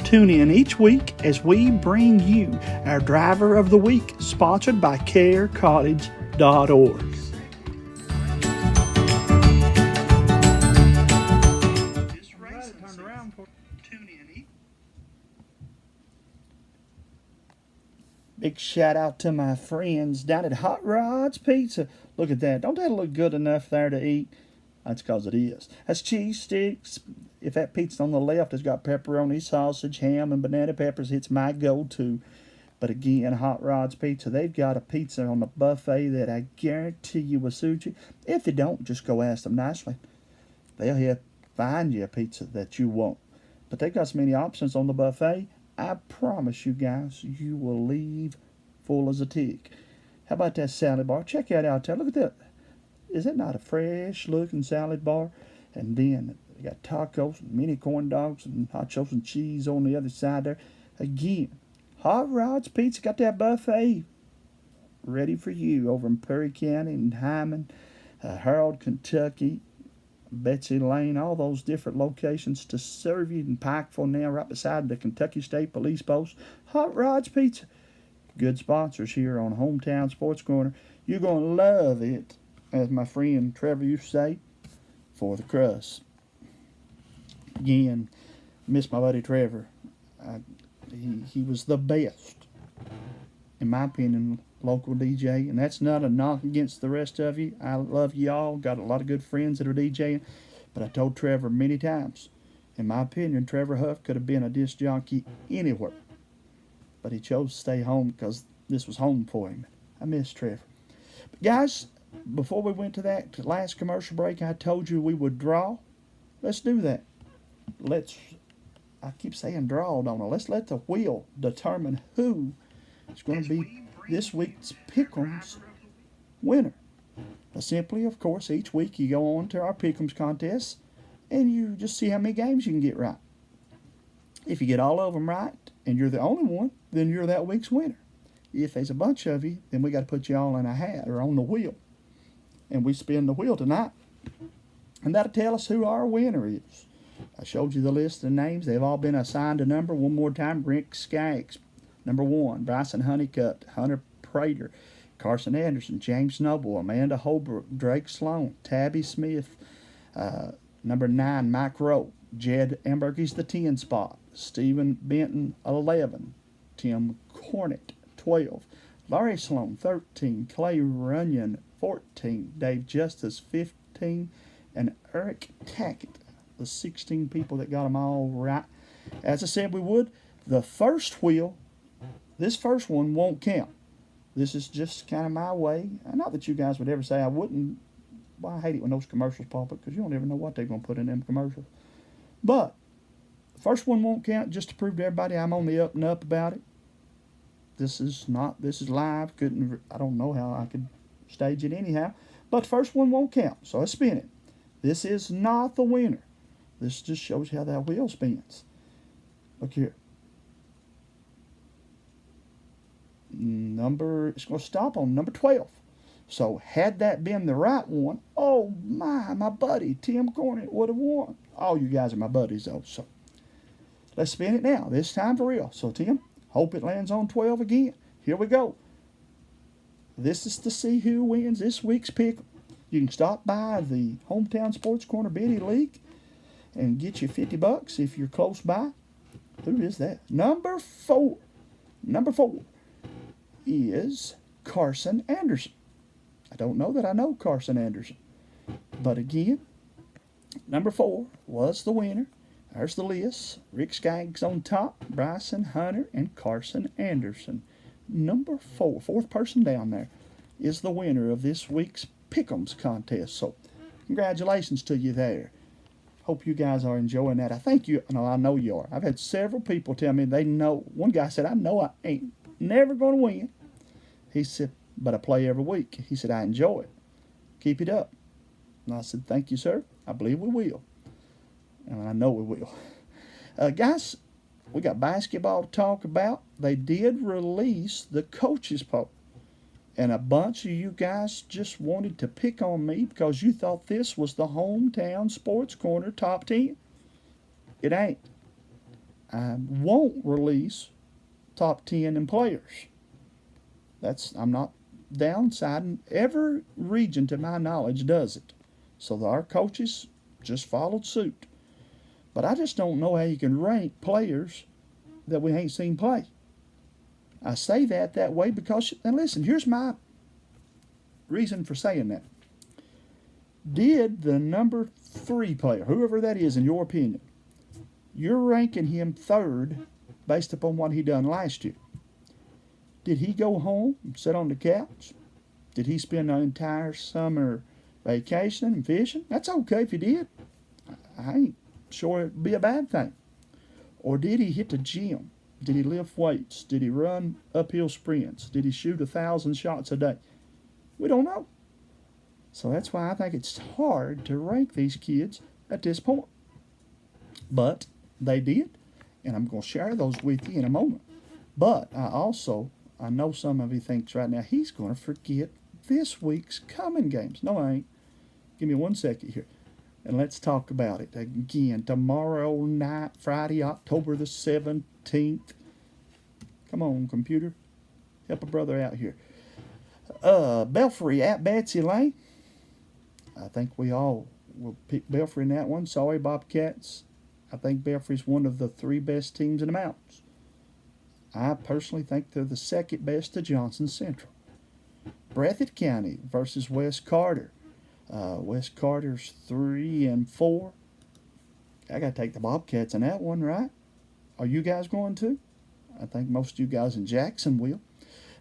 Tune in each week as we bring you our Driver of the Week, sponsored by carecottage.org. Big shout out to my friends down at Hot Rods Pizza. Look at that. Don't that look good enough there to eat? That's because it is. That's cheese sticks. If that pizza on the left has got pepperoni, sausage, ham, and banana peppers, it's my go-to. But again, Hot Rods Pizza, they've got a pizza on the buffet that I guarantee you will suit you. If they don't, just go ask them nicely. They'll help find you a pizza that you want. But they've got so many options on the buffet, I promise you guys, you will leave full as a tick. How about that salad bar? Check that out. Look at that. Is that not a fresh-looking salad bar? And then they got tacos, and mini corn dogs, and hot chocolate and cheese on the other side there. Again, Hot Rods Pizza got that buffet ready for you over in Perry County and Hyman, Harold, Kentucky, Betsy Lane, all those different locations to serve you in Pikeville now, right beside the Kentucky State Police Post. Hot Rods Pizza. Good sponsors here on Hometown Sports Corner. You're going to love it, as my friend Trevor used to say, for the crust. Again, miss my buddy Trevor. He was the best, in my opinion, local DJ, and that's not a knock against the rest of you. I love you all. Got a lot of good friends that are DJing, but I told Trevor many times, in my opinion, Trevor Huff could have been a disc jockey anywhere, but he chose to stay home because this was home for him. I miss Trevor. But guys, before we went to that last commercial break, I told you we would draw. Let's do that. I keep saying draw, don't I? Let's let the wheel determine who is going to be this week's Pick'ems winner. Now, simply, of course, each week you go on to our Pick'ems contest and you just see how many games you can get right. If you get all of them right and you're the only one, then you're that week's winner. If there's a bunch of you, then we got to put you all in a hat or on the wheel. And we spin the wheel tonight. And that'll tell us who our winner is. I showed you the list of names. They've all been assigned a number. One more time. Rick Skaggs, number 1. Bryson Honeycutt, Hunter Prater, Carson Anderson, James Noble, Amanda Holbrook, Drake Sloan, Tabby Smith, number 9, Mike Rowe, Jed Ambergy's the 10 spot, Stephen Benton, 11, Tim Cornett, 12, Larry Sloan, 13, Clay Runyon, 14, Dave Justice, 15, and Eric Tackett, the 16 people that got them all right. As I said we would, the first wheel, this first one won't count. This is just kind of my way. Not that you guys would ever say I wouldn't. Well, I hate it when those commercials pop up because you don't ever know what they're going to put in them commercials. But the first one won't count, just to prove to everybody I'm on the up and up about it. This is live. I don't know how I could stage it anyhow. But the first one won't count, so let's spin it. This is not the winner. This just shows you how that wheel spins. Look here. It's going to stop on number 12. So had that been the right one, oh my buddy Tim Cornett would have won. All you guys are my buddies though. So let's spin it now. This time for real. So Tim, hope it lands on 12 again. Here we go. This is to see who wins this week's pick. You can stop by the Hometown Sports Corner Biddy League and get you $50 if you're close by. Who is that? Number 4. Number 4 is Carson Anderson. I don't know that I know Carson Anderson. But again, number 4 was the winner. There's the list. Rick Skaggs on top, Bryson Hunter, and Carson Anderson. Number 4, fourth person down there, is the winner of this week's Pick'ems contest. So congratulations to you there. Hope you guys are enjoying that. I know you are. I've had several people tell me they know. One guy said, I know I ain't never going to win. He said, but I play every week. He said, I enjoy it. Keep it up. And I said, thank you, sir. I believe we will. And I know we will. Guys, we got basketball to talk about. They did release the coaches poll. And a bunch of you guys just wanted to pick on me because you thought this was the Hometown Sports Corner Top 10. It ain't. I won't release top 10 in players. I'm not downsiding. Every region, to my knowledge, does it. So our coaches just followed suit. But I just don't know how you can rank players that we ain't seen play. I say that way because, and listen, here's my reason for saying that. Did the number 3 player, whoever that is in your opinion, you're ranking him third based upon what he done last year. Did he go home and sit on the couch? Did he spend an entire summer vacationing and fishing? That's okay if he did. I ain't sure it'd be a bad thing. Or did he hit the gym? Did he lift weights? Did he run uphill sprints? Did he shoot 1,000 shots a day? We don't know. So that's why I think it's hard to rank these kids at this point. But they did, and I'm going to share those with you in a moment. But I know some of you thinks right now he's going to forget this week's coming games. No, I ain't. Give me 1 second here. And let's talk about it again. Tomorrow night, Friday, October the 17th. Come on, computer. Help a brother out here. Belfry at Betsy Lane. I think we all will pick Belfry in that one. Sorry, Bobcats. I think Belfry's one of the 3 best teams in the mountains. I personally think they're the second best to Johnson Central. Breathitt County versus West Carter. West Carter's 3-4. I got to take the Bobcats in that one, right? Are you guys going to? I think most of you guys in Jackson will.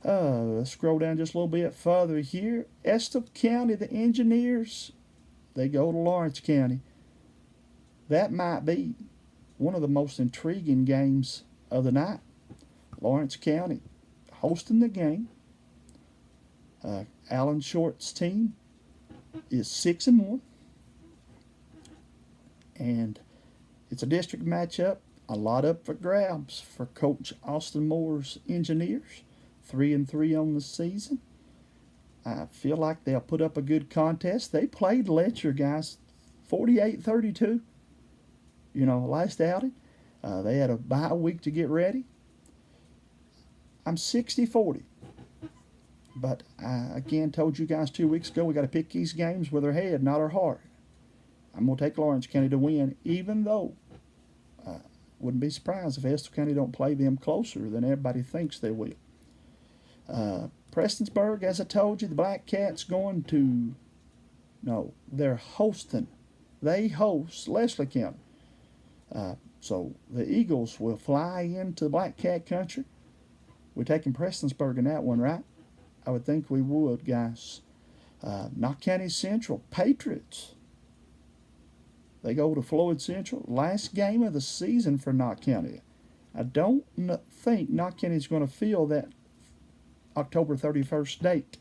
Let's scroll down just a little bit further here. Estill County, the Engineers, they go to Lawrence County. That might be one of the most intriguing games of the night. Lawrence County hosting the game. Alan Short's team is 6-1. And it's a district matchup. A lot up for grabs for Coach Austin Moore's Engineers. 3-3 on the season. I feel like they'll put up a good contest. They played Letcher, guys, 48-32. Last outing. They had a bye week to get ready. I'm 60-40. But I, again, told you guys 2 weeks ago, we got to pick these games with our head, not our heart. I'm going to take Lawrence County to win, even though wouldn't be surprised if Estill County don't play them closer than everybody thinks they will. Prestonsburg, as I told you, the Black Cats they're hosting. They host Leslie County. So the Eagles will fly into Black Cat country. We're taking Prestonsburg in that one, right? I would think we would, guys. Knott County Central, Patriots. They go to Floyd Central. Last game of the season for Knott County. I don't think Knott County is going to fill that October 31st date.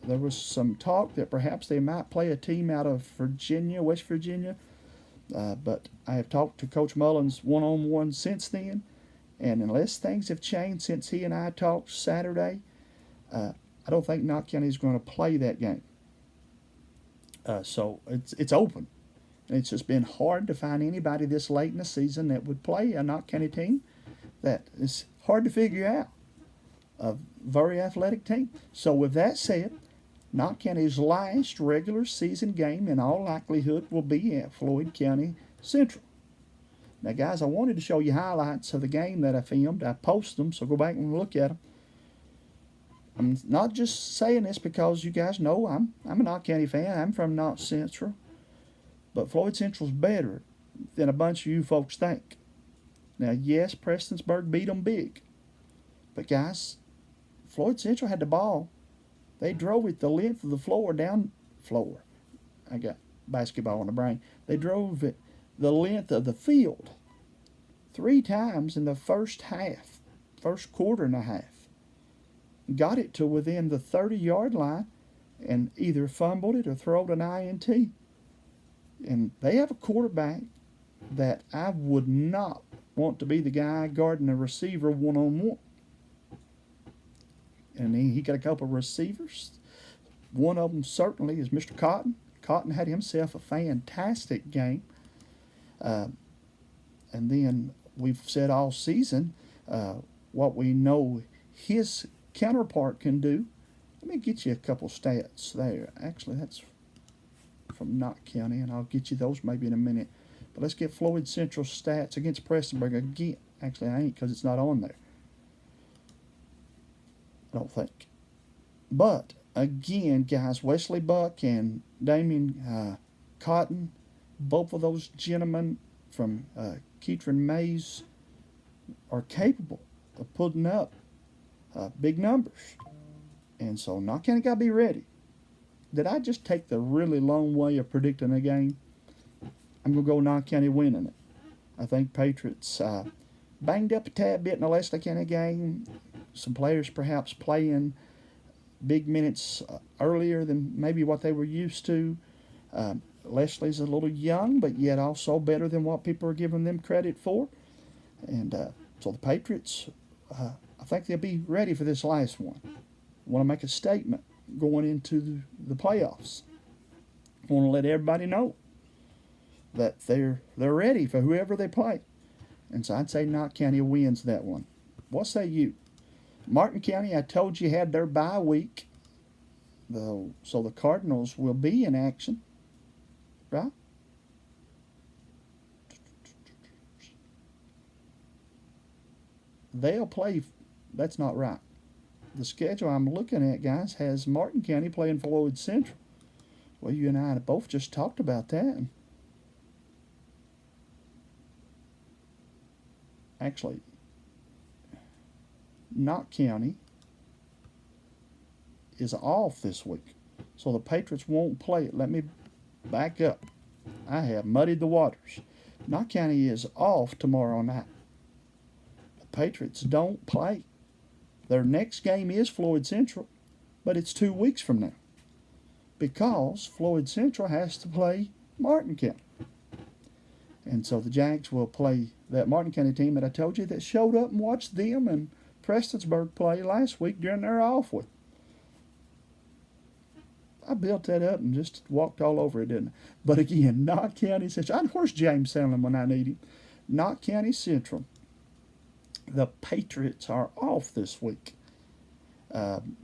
There was some talk that perhaps they might play a team out of Virginia, West Virginia. But I have talked to Coach Mullins one-on-one since then. And unless things have changed since he and I talked Saturday, I don't think Knott County is going to play that game. So it's open. And it's just been hard to find anybody this late in the season that would play a Knott County team. That is hard to figure out. A very athletic team. So with that said, Knott County's last regular season game in all likelihood will be at Floyd County Central. Now guys, I wanted to show you highlights of the game that I filmed. I posted them, so go back and look at them. I'm not just saying this because you guys know I'm a Knott County fan. I'm from Knott Central. But Floyd Central's better than a bunch of you folks think. Now, yes, Prestonsburg beat them big. But, guys, Floyd Central had the ball. They drove it the length of the floor. I got basketball on the brain. They drove it the length of the field 3 times in the first quarter and a half. Got it to within the 30-yard line and either fumbled it or thrown an INT. And they have a quarterback that I would not want to be the guy guarding a receiver one-on-one. And he got a couple of receivers. One of them certainly is Mr. Cotton. Cotton had himself a fantastic game. And then we've said all season what we know his counterpart can do. Let me get you a couple stats there. Actually, that's from Knott County, and I'll get you those maybe in a minute. But let's get Floyd Central stats against Prestonsburg again. Actually, I ain't because it's not on there. don't think. But again, guys, Wesley Buck and Damian Cotton, both of those gentlemen from Keatron Mays are capable of putting up big numbers. And so Knott County got to be ready. Did I just take the really long way of predicting a game? I'm going to go Knott County winning it. I think Patriots banged up a tad bit in the Leslie County game. Some players perhaps playing big minutes earlier than maybe what they were used to. Leslie's a little young, but yet also better than what people are giving them credit for. And so the Patriots, I think they'll be ready for this last one. Want to make a statement going into the playoffs. Want to let everybody know that they're ready for whoever they play. And so I'd say Knott County wins that one. What say you? Martin County, I told you, had their bye week. So the Cardinals will be in action. Right? They'll play. That's not right. The schedule I'm looking at, guys, has Martin County playing Floyd Central. Well, you and I both just talked about that. Actually, Knott County is off this week, so the Patriots won't play it. Let me back up. I have muddied the waters. Knott County is off tomorrow night. The Patriots don't play. Their next game is Floyd Central, but it's 2 weeks from now because Floyd Central has to play Martin County. And so the Jags will play that Martin County team that I told you that showed up and watched them and Prestonsburg play last week during their off week. I built that up and just walked all over it, didn't I? But again, Knott County Central. Where's James Sandlin when I need him? Knott County Central. The Patriots are off this week. Then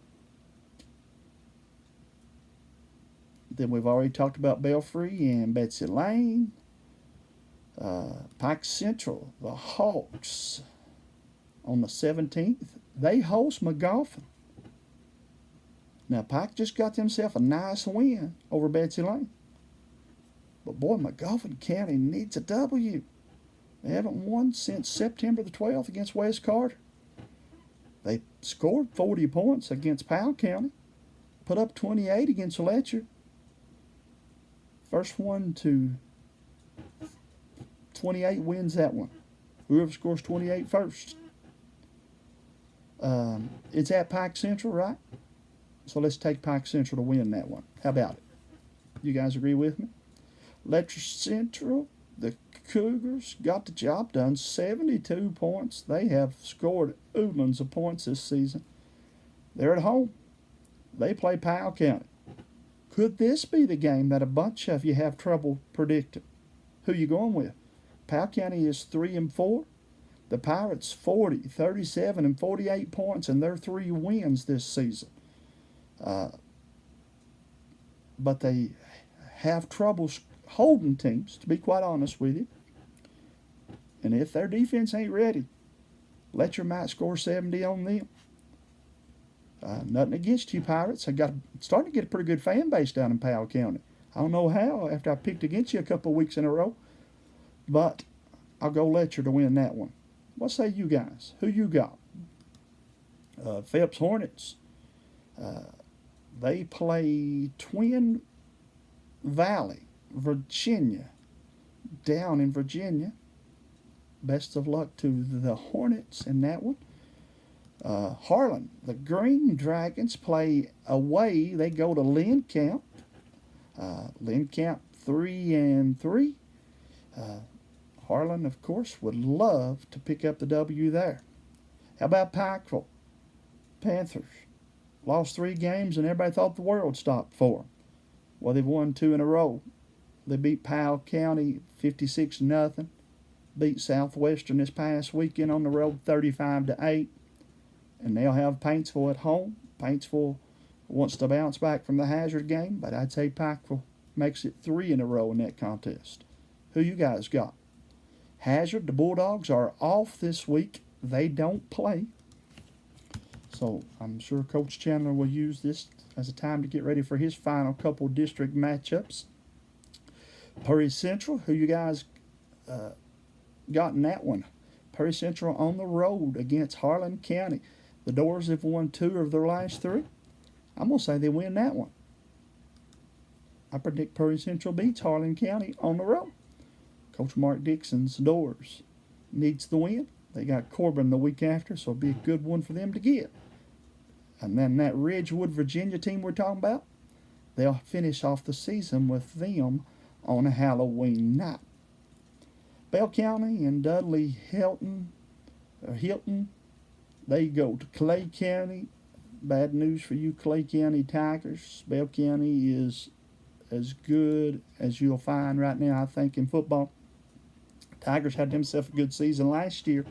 we've already talked about Belfry and Betsy Lane. Pike Central, the Hawks, on the 17th, they host McGoffin. Now, Pike just got themselves a nice win over Betsy Lane. But boy, McGoffin County needs a W. They haven't won since September the 12th against West Carter. They scored 40 points against Powell County, put up 28 against Letcher. First one to 28 wins that one. Whoever scores 28 first. It's at Pike Central, right? So let's take Pike Central to win that one. How about it? You guys agree with me? Letcher Central, the Cougars got the job done. 72 points. They have scored oodles of points this season. They're at home. They play Powell County. Could this be the game that a bunch of you have trouble predicting? Who you going with? Powell County is 3-4. The Pirates 40, 37, and 48 points in their 3 wins this season. But they have trouble holding teams, to be quite honest with you. And if their defense ain't ready, Letcher might score 70 on them. Nothing against you, Pirates. I got starting to get a pretty good fan base down in Powell County. I don't know how after I picked against you a couple of weeks in a row, but I'll go Letcher to win that one. What say you guys? Who you got? Phelps Hornets. They play Twin Valley, Virginia, down in Virginia. Best of luck to the Hornets in that one. Harlan, the Green Dragons play away. They go to Lynn Camp. Lynn Camp 3-3. Harlan, of course, would love to pick up the W there. How about Pikeville? Panthers lost 3 games and everybody thought the world stopped for them. Well, they've won 2 in a row. They beat Powell County 56-0. Beat Southwestern this past weekend on the road 35-8. And they'll have Paintsville at home. Paintsville wants to bounce back from the Hazard game, but I'd say Pikeville makes it 3 in a row in that contest. Who you guys got? Hazard, the Bulldogs are off this week. They don't play. So I'm sure Coach Chandler will use this as a time to get ready for his final couple district matchups. Perry Central, who you guys got in that one? Perry Central on the road against Harlan County. The Doors have won 2 of their last 3. I'm going to say they win that one. I predict Perry Central beats Harlan County on the road. Coach Mark Dixon's Doors needs the win. They got Corbin the week after, so it'll be a good one for them to get. And then that Ridgewood, Virginia team we're talking about, they'll finish off the season with them on a Halloween night. Bell County and Dudley Hilton, they go to Clay County. Bad news for you Clay County Tigers. Bell County is as good as you'll find right now, I think, in football. Tigers had themselves a good season last year.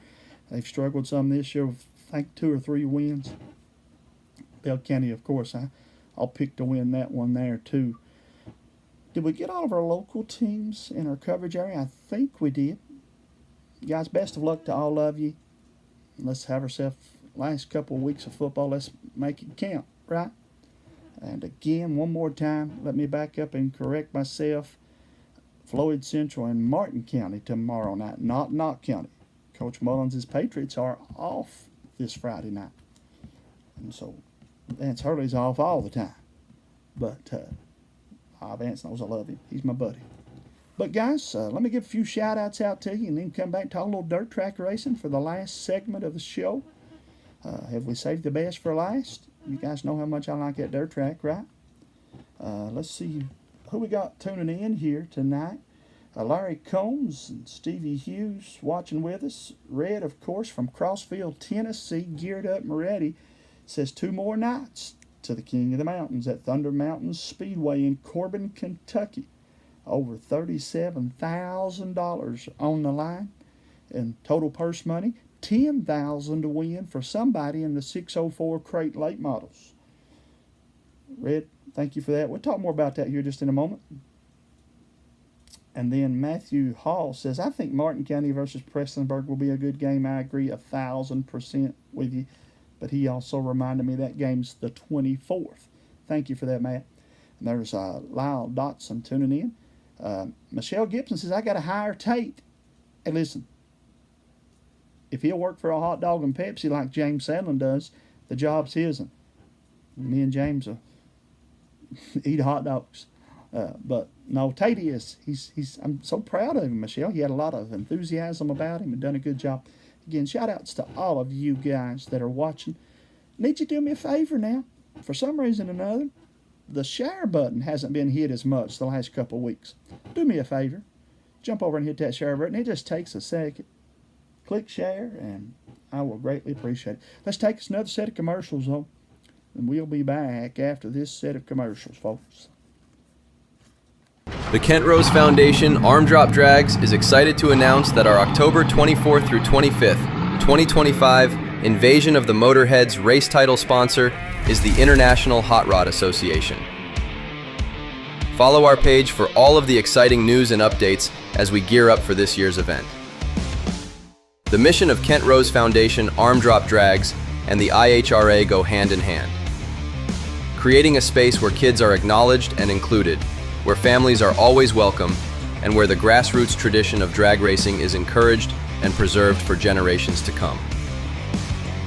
They've struggled some this year with, I think, 2 or 3 wins. Bell County, of course, I'll pick to win that one there, too. Did we get all of our local teams in our coverage area? I think we did. Guys, best of luck to all of you. Let's have ourselves last couple of weeks of football. Let's make it count, right? And again, one more time, let me back up and correct myself. Floyd Central and Martin County tomorrow night, not Knott County. Coach Mullins' Patriots are off this Friday night. And so Vance Hurley's off all the time. But Vance knows I love him. He's my buddy. But guys, let me give a few shout-outs out to you and then come back and talk a little dirt track racing for the last segment of the show. Have we saved the best for last? You guys know how much I like that dirt track, right? Let's see who we got tuning in here tonight. Larry Combs and Stevie Hughes watching with us. Red, of course, from Crossville, Tennessee, geared up and ready. Says 2 more nights to the King of the Mountains at Thunder Mountain Speedway in Corbin, Kentucky. Over $37,000 on the line. And total purse money, $10,000 to win for somebody in the 604 Crate Late Models. Red, thank you for that. We'll talk more about that here just in a moment. And then Matthew Hall says, I think Martin County versus Prestonsburg will be a good game. I agree 1,000% with you. But he also reminded me that game's the 24th. Thank you for that, Matt. And there's Lyle Dotson tuning in. Michelle Gibson says, I got to hire Tate. Hey, listen. If he'll work for a hot dog and Pepsi like James Sedlin does, the job's his. And me and James will eat hot dogs. But no, Tate is. I'm so proud of him, Michelle. He had a lot of enthusiasm about him and done a good job. Again, shout outs to all of you guys that are watching. Need you to do me a favor now. For some reason or another, the share button hasn't been hit as much the last couple of weeks. Do me a favor. Jump over and hit that share button. It just takes a second. Click share, and I will greatly appreciate it. Let's take us another set of commercials, though, and we'll be back after this set of commercials, folks. The Kent Rose Foundation Arm Drop Drags is excited to announce that our October 24th through 25th, 2025 Invasion of the Motorheads race title sponsor is the International Hot Rod Association. Follow our page for all of the exciting news and updates as we gear up for this year's event. The mission of Kent Rose Foundation Arm Drop Drags and the IHRA go hand in hand. Creating a space where kids are acknowledged and included, where families are always welcome, and where the grassroots tradition of drag racing is encouraged and preserved for generations to come.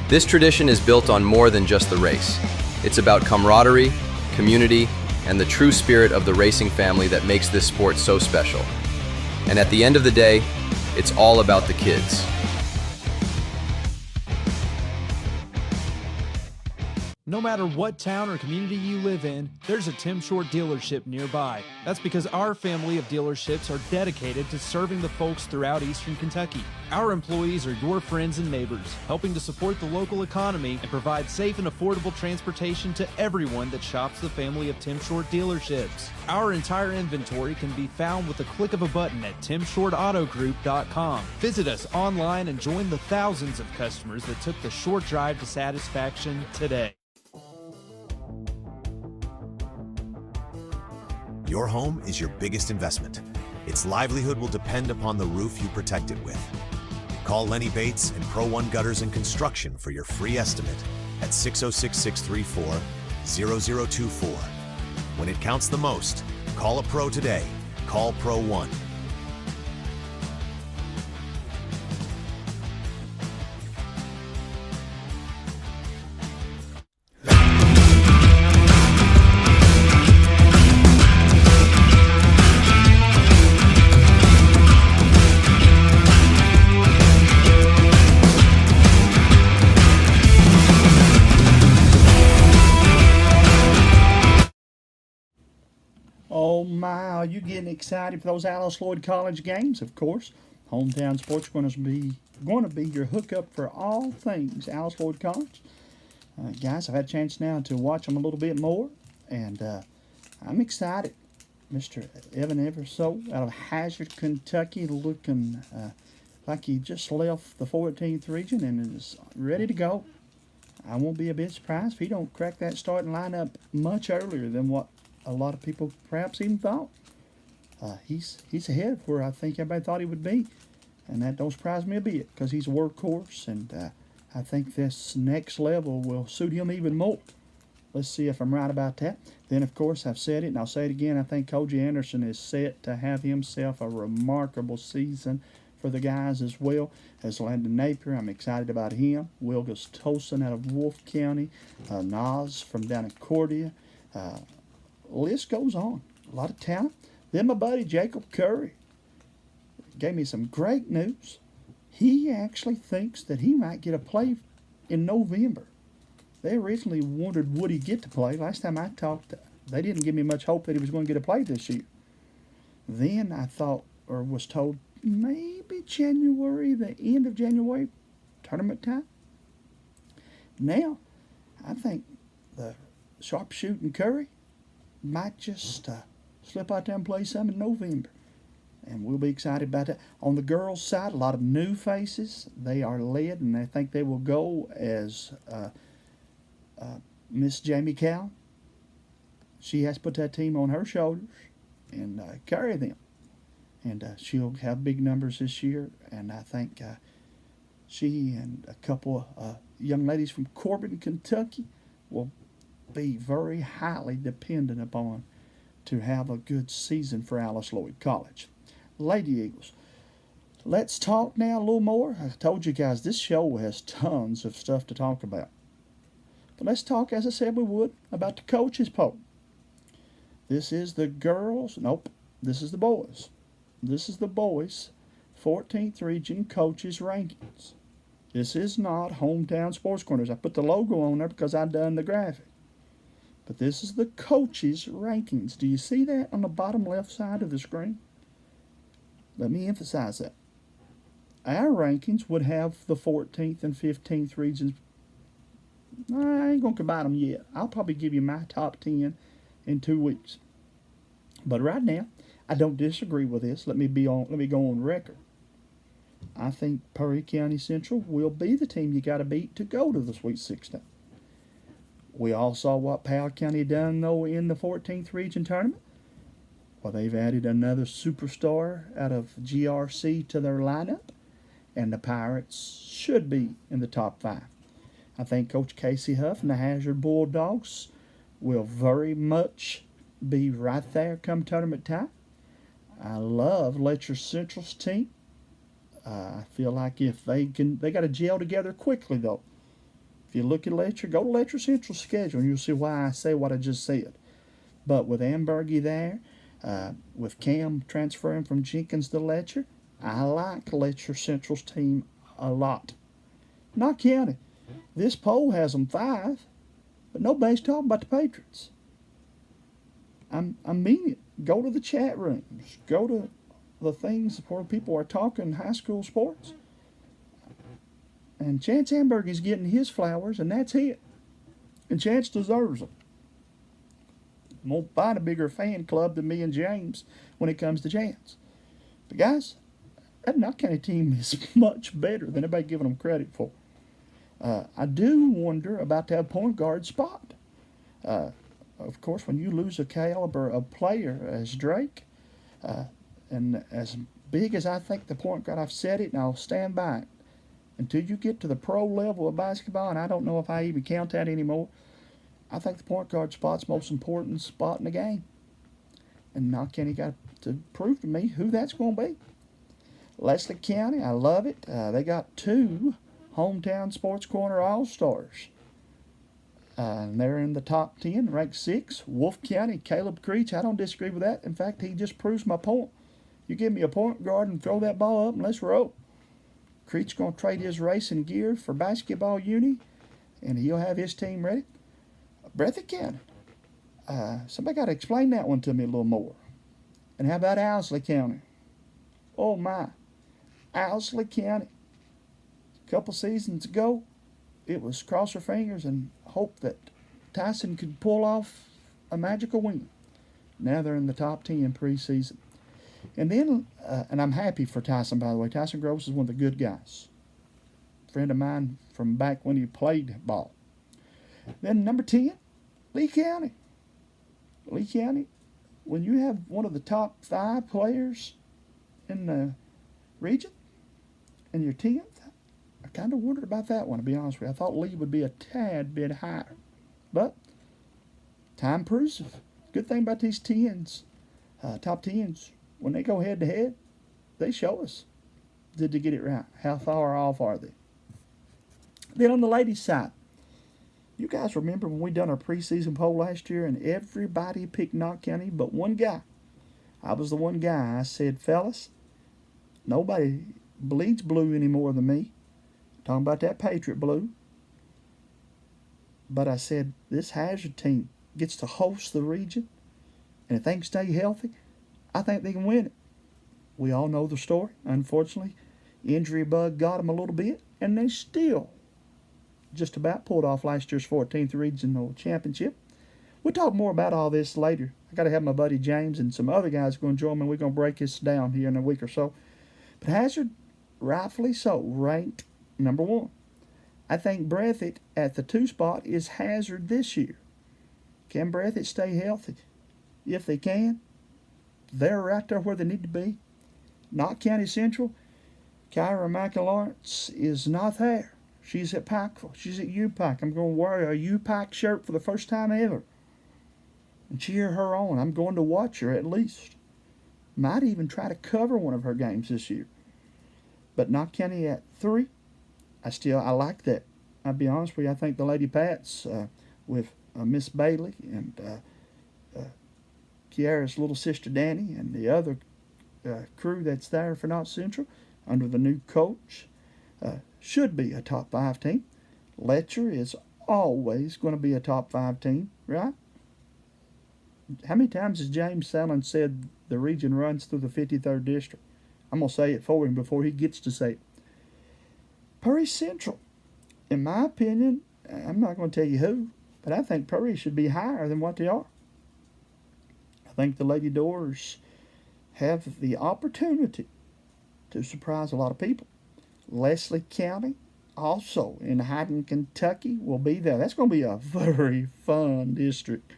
This tradition is built on more than just the race. It's about camaraderie, community, and the true spirit of the racing family that makes this sport so special. And at the end of the day, it's all about the kids. No matter what town or community you live in, there's a Tim Short dealership nearby. That's because our family of dealerships are dedicated to serving the folks throughout Eastern Kentucky. Our employees are your friends and neighbors, helping to support the local economy and provide safe and affordable transportation to everyone that shops the family of Tim Short dealerships. Our entire inventory can be found with the click of a button at timshortautogroup.com. Visit us online and join the thousands of customers that took the short drive to satisfaction today. Your home is your biggest investment. Its livelihood will depend upon the roof you protect it with. Call Lenny Bates and Pro One Gutters and Construction for your free estimate at 606-634-0024. When it counts the most, call a pro today. Call Pro One. Oh my, are you getting excited for those Alice Lloyd College games? Of course, Hometown Sports going to be your hookup for all things Alice Lloyd College. Guys, I've had a chance now to watch them a little bit more, and I'm excited. Mr. Evan Everso out of Hazard, Kentucky, looking like he just left the 14th region and is ready to go. I won't be a bit surprised if he don't crack that starting lineup much earlier than what a lot of people perhaps even thought. He's ahead of where I think everybody thought he would be, and that don't surprise me a bit because he's a workhorse, and I think this next level will suit him even more. Let's see if I'm right about that. Then, of course, I've said it, and I'll say it again. I think Koji Anderson is set to have himself a remarkable season for the guys as well as Landon Napier. I'm excited about him. Wilgus Tosin out of Wolfe County. Nas from down in Cordia. List goes on. A lot of talent. Then my buddy Jacob Curry gave me some great news. He actually thinks that he might get a play in November. They originally wondered would he get to play. Last time I talked, they didn't give me much hope that he was going to get a play this year. Then I thought, or was told, maybe January, the end of January, tournament time. Now, I think the sharpshooting Curry might just slip out there and play some in November. And we'll be excited about that. On the girls' side, a lot of new faces. They are led, and I think they will go as Miss Jamie Cow. She has put that team on her shoulders and carry them. And she'll have big numbers this year. And I think she and a couple of young ladies from Corbin, Kentucky will be very highly dependent upon to have a good season for Alice Lloyd College. Lady Eagles, let's talk now a little more. I told you guys this show has tons of stuff to talk about. But let's talk, as I said we would, about the coaches poll. This is the girls. Nope, this is the boys. This is the boys' 14th region coaches rankings. This is not Hometown Sports Corners. I put the logo on there because I done the graphic. But this is the coaches' rankings. Do you see that on the bottom left side of the screen? Let me emphasize that. Our rankings would have the 14th and 15th regions. I ain't going to combine them yet. I'll probably give you my top 10 in 2 weeks. But right now, I don't disagree with this. Let me go on record. I think Perry County Central will be the team you got to beat to go to the Sweet 16. We all saw what Powell County done, though, in the 14th region tournament. Well, they've added another superstar out of GRC to their lineup, and the Pirates should be in the top 5. I think Coach Casey Huff and the Hazard Bulldogs will very much be right there come tournament time. I love Letcher Central's team. I feel like if they got to gel together quickly, though. If you look at Letcher, go to Letcher Central's schedule, and you'll see why I say what I just said. But with Ambergy there, with Cam transferring from Jenkins to Letcher, I like Letcher Central's team a lot. Not County. This poll has them 5, but nobody's talking about the Patriots. I mean it. Go to the chat rooms. Go to the things where people are talking high school sports. And Chance Amberg is getting his flowers, and that's it. And Chance deserves them. Won't find a bigger fan club than me and James when it comes to Chance. But guys, that Knott County team is much better than everybody giving them credit for. I do wonder about that point guard spot. Of course, when you lose a caliber of player as Drake, and as big as I think the point guard, I've said it and I'll stand by it, until you get to the pro level of basketball, and I don't know if I even count that anymore, I think the point guard spot's the most important spot in the game. And Knott County got to prove to me who that's going to be. Leslie County, I love it. They got 2 hometown Sports Corner All-Stars. And they're in the top 10, ranked 6. Wolfe County, Caleb Creech, I don't disagree with that. In fact, he just proves my point. You give me a point guard and throw that ball up and let's roll. Creech going to trade his racing gear for basketball uni, and he'll have his team ready. Breathitt County, somebody got to explain that one to me a little more. And how about Owsley County? Oh my, Owsley County. A couple seasons ago, it was cross our fingers and hope that Tyson could pull off a magical win. Now they're in the top 10 preseason. And then, and I'm happy for Tyson, by the way. Tyson Gross is one of the good guys. Friend of mine from back when he played ball. Then number 10, Lee County. Lee County, when you have one of the top 5 players in the region and you're 10th, I kind of wondered about that one, to be honest with you. I thought Lee would be a tad bit higher. But time proves it. Good thing about these 10s, top 10s, when they go head to head, they show us, did they get it right? How far off are they? Then on the ladies' side, you guys remember when we done our preseason poll last year and everybody picked Knott County but one guy. I was the one guy. I said, fellas, nobody bleeds blue any more than me. Talking about that Patriot blue. But I said, this Hazard team gets to host the region, and if they can stay healthy, I think they can win it. We all know the story. Unfortunately, injury bug got them a little bit, and they still just about pulled off last year's 14th regional championship. We'll talk more about all this later. I got to have my buddy James and some other guys going to join me. We're going to break this down here in a week or so. But Hazard, rightfully so, ranked number 1. I think Breathitt at the 2 spot is Hazard this year. Can Breathitt stay healthy? If they can, they're right there where they need to be. Knott County Central, Kyra McLawrence is not there. She's at Pikeville. She's at UPike. I'm going to wear a UPike shirt for the first time ever and cheer her on. I'm going to watch her at least. Might even try to cover one of her games this year. But Knott County at 3, I like that. I'll be honest with you, I think the Lady Pats with Miss Bailey and Kiara's little sister Danny and the other crew that's there for Knott Central under the new coach should be a top 5 team. Letcher is always going to be a top 5 team, right? How many times has James Sallin said the region runs through the 53rd district? I'm going to say it for him before he gets to say it. Perry Central, in my opinion, I'm not going to tell you who, but I think Perry should be higher than what they are. I think the Lady Doors have the opportunity to surprise a lot of people. Leslie County, also in Hyden, Kentucky, will be there. That's going to be a very fun district.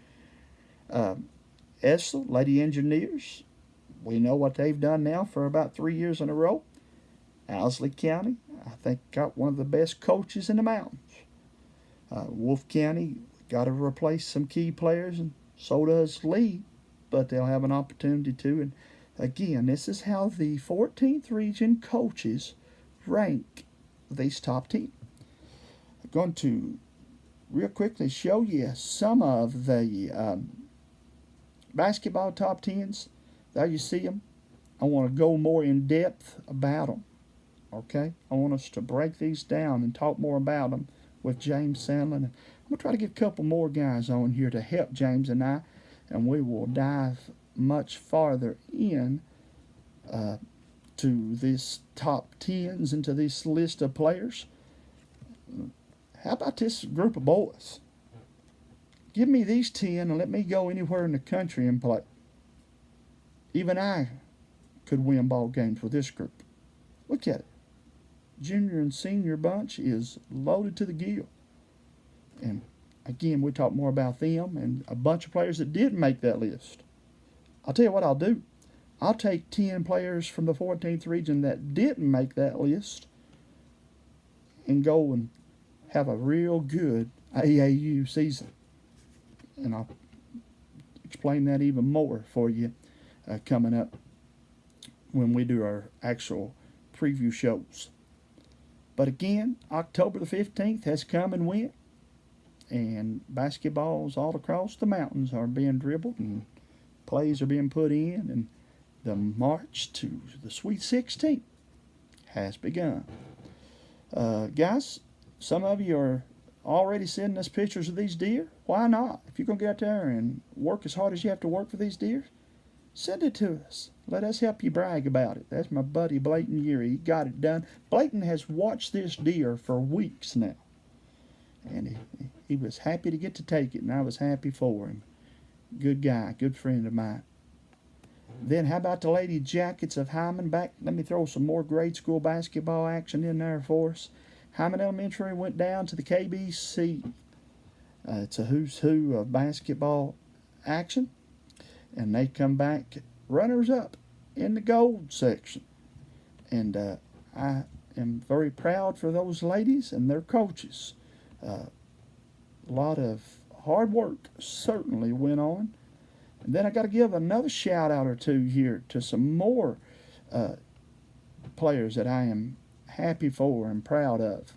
Estill, Lady Engineers, we know what they've done now for about 3 years in a row. Owsley County, I think, got one of the best coaches in the mountains. Wolfe County got to replace some key players, and so does Lee, but they'll have an opportunity to. And again, this is how the 14th region coaches rank these top 10. I'm going to real quickly show you some of the basketball top 10s. There you see them. I want to go more in depth about them. Okay? I want us to break these down and talk more about them with James Sandlin. I'm going to try to get a couple more guys on here to help James and I, and we will dive much farther in to this top 10s and to this list of players. How about this group of boys? Give me these 10 and let me go anywhere in the country and play. Even I could win ball games with this group. Look at it. Junior and senior bunch is loaded to the gill. And again, we talk more about them and a bunch of players that didn't make that list. I'll tell you what I'll do. I'll take 10 players from the 14th region that didn't make that list, and go and have a real good AAU season. And I'll explain that even more for you coming up when we do our actual preview shows. But again, October the 15th has come and went, and basketballs all across the mountains are being dribbled and plays are being put in, and the march to the Sweet 16 has begun. Guys, some of you are already sending us pictures of these deer. Why not? If you're going to get out there and work as hard as you have to work for these deer, send it to us. Let us help you brag about it. That's my buddy Blayton Urey. He got it done. Blayton has watched this deer for weeks now, and he was happy to get to take it, and I was happy for him. Good guy, good friend of mine. Then how about the Lady Jackets of Hyman? Let me throw some more grade school basketball action in there for us. Hyman Elementary went down to the KBC. It's a who's who of basketball action, and they come back runners up in the gold section. And I am very proud for those ladies and their coaches. A lot of hard work certainly went on. And then I got to give another shout out or two here to some more players that I am happy for and proud of.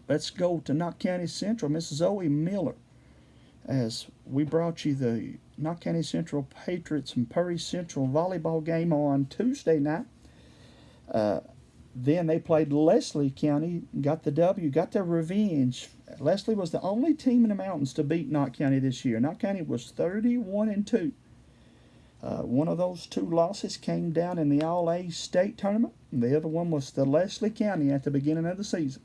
Let's go to Knott County Central, Mrs. Zoe Miller, as we brought you the Knott County Central Patriots and Perry Central volleyball game on Tuesday night. Then they played Leslie County, got the W, got their revenge. Leslie was the only team in the mountains to beat Knott County this year. Knott County was 31-2. One of those two losses came down in the All-A state tournament, and the other one was to Leslie County at the beginning of the season.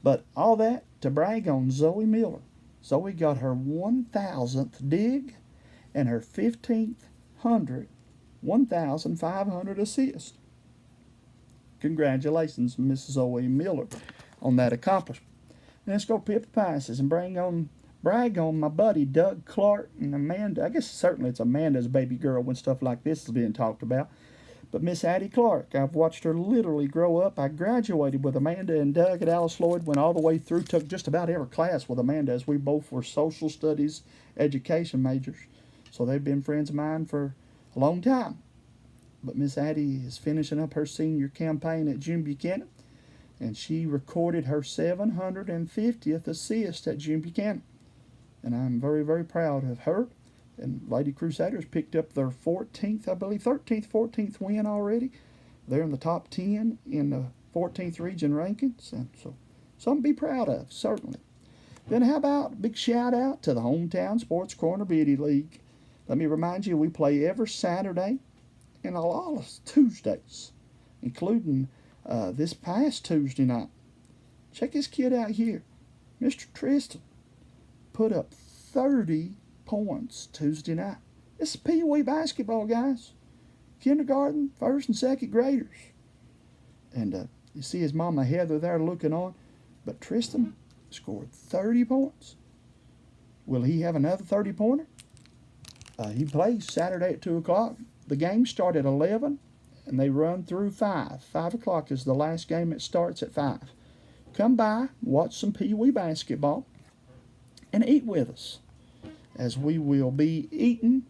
But all that to brag on Zoe Miller. Zoe got her 1,000th dig and her 1,500 assist. Congratulations, Mrs. Zoe Miller, on that accomplishment. And let's go Pip Passes and brag on my buddy Doug Clark and Amanda. I guess certainly it's Amanda's baby girl when stuff like this is being talked about. But Miss Addie Clark, I've watched her literally grow up. I graduated with Amanda and Doug at Alice Lloyd, went all the way through, took just about every class with Amanda, as we both were social studies education majors. So they've been friends of mine for a long time. But Miss Addie is finishing up her senior campaign at June Buchanan, and she recorded her 750th assist at June Buchanan. And I'm very, very proud of her. And Lady Crusaders picked up their 14th win already. They're in the top 10 in the 14th region rankings, and so something to be proud of, certainly. Then how about a big shout out to the Hometown Sports Corner Biddy League. Let me remind you, we play every Saturday and a lot of Tuesdays, including this past Tuesday night. Check this kid out here. Mr. Tristan put up 30 points Tuesday night. This is Pee Wee basketball, guys. Kindergarten, first and second graders. And you see his mama Heather there looking on. But Tristan scored 30 points. Will he have another 30-pointer? He plays Saturday at 2 o'clock. The game start at 11, and they run through 5. 5 o'clock is the last game. It starts at 5. Come by, watch some Pee Wee basketball, and eat with us, as we will be eating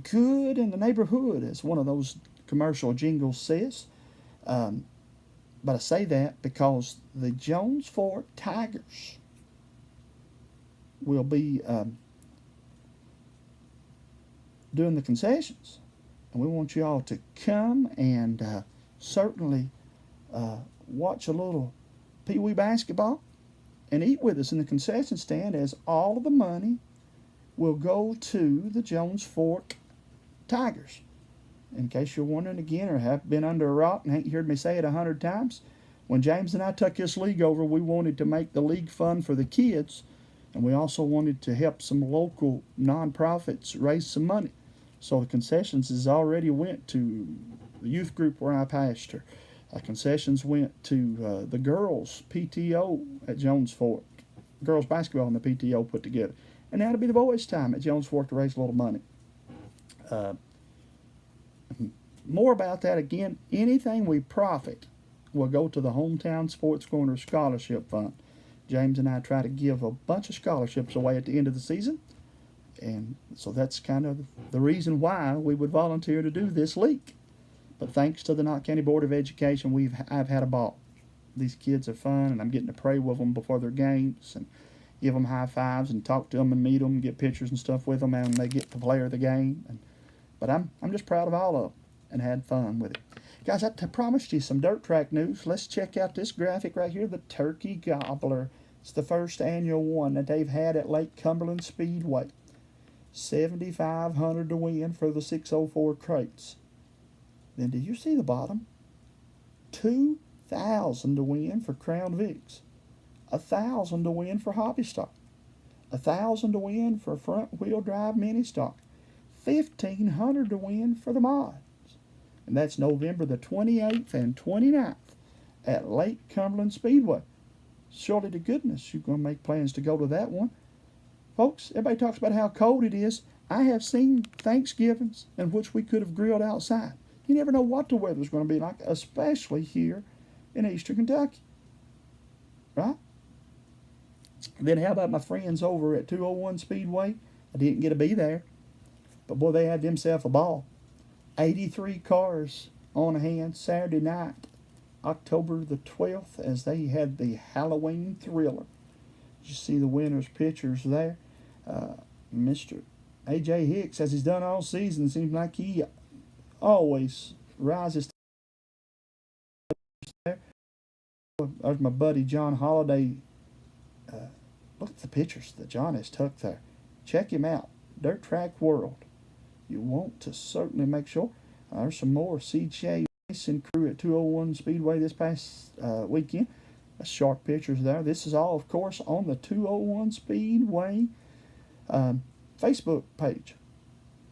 good in the neighborhood, as one of those commercial jingles says. But I say that because the Jones Fork Tigers will be doing the concessions. And we want you all to come and certainly watch a little Pee Wee basketball and eat with us in the concession stand, as all of the money will go to the Jones Fork Tigers. In case you're wondering again, or have been under a rock and ain't heard me say it 100 times, when James and I took this league over, we wanted to make the league fun for the kids, and we also wanted to help some local nonprofits raise some money. So the concessions has already went to the youth group where I pastor. Concessions went to the girls' PTO at Jones Fork. Girls basketball and the PTO put together. And now it'll be the boys' time at Jones Fork to raise a little money. More about that again. Anything we profit will go to the Hometown Sports Corner Scholarship Fund. James and I try to give a bunch of scholarships away at the end of the season, and so that's kind of the reason why we would volunteer to do this league. But thanks to the Knott County Board of Education, I've had a ball. These kids are fun, and I'm getting to pray with them before their games and give them high fives and talk to them and meet them and get pictures and stuff with them, and they get the player of the game. But I'm just proud of all of them and had fun with it. Guys, I promised you some dirt track news. Let's check out this graphic right here, the Turkey Gobbler. It's the first annual one that they've had at Lake Cumberland Speedway. $7,500 to win for the 604 crates. Then did you see the bottom? $2,000 to win for Crown Vics. $1,000 to win for Hobby Stock. $1,000 to win for front wheel drive mini stock. $1,500 to win for the mods. And that's November the 28th and 29th at Lake Cumberland Speedway. Surely to goodness you're going to make plans to go to that one. Folks, everybody talks about how cold it is. I have seen Thanksgivings in which we could have grilled outside. You never know what the weather's going to be like, especially here in Eastern Kentucky. Right? Then how about my friends over at 201 Speedway? I didn't get to be there, but boy, they had themselves a ball. 83 cars on hand Saturday night, October the 12th, as they had the Halloween Thriller. You see the winners' pictures there. Mr. A.J. Hicks, as he's done all season, seems like he always rises there. There's my buddy John Holiday. Look at the pictures that John has took there. Check him out. Dirt Track World. You want to certainly make sure. There's some more CJ Racing crew at 201 Speedway this past weekend. That's sharp pictures there. This is all, of course, on the 201 Speedway Facebook page.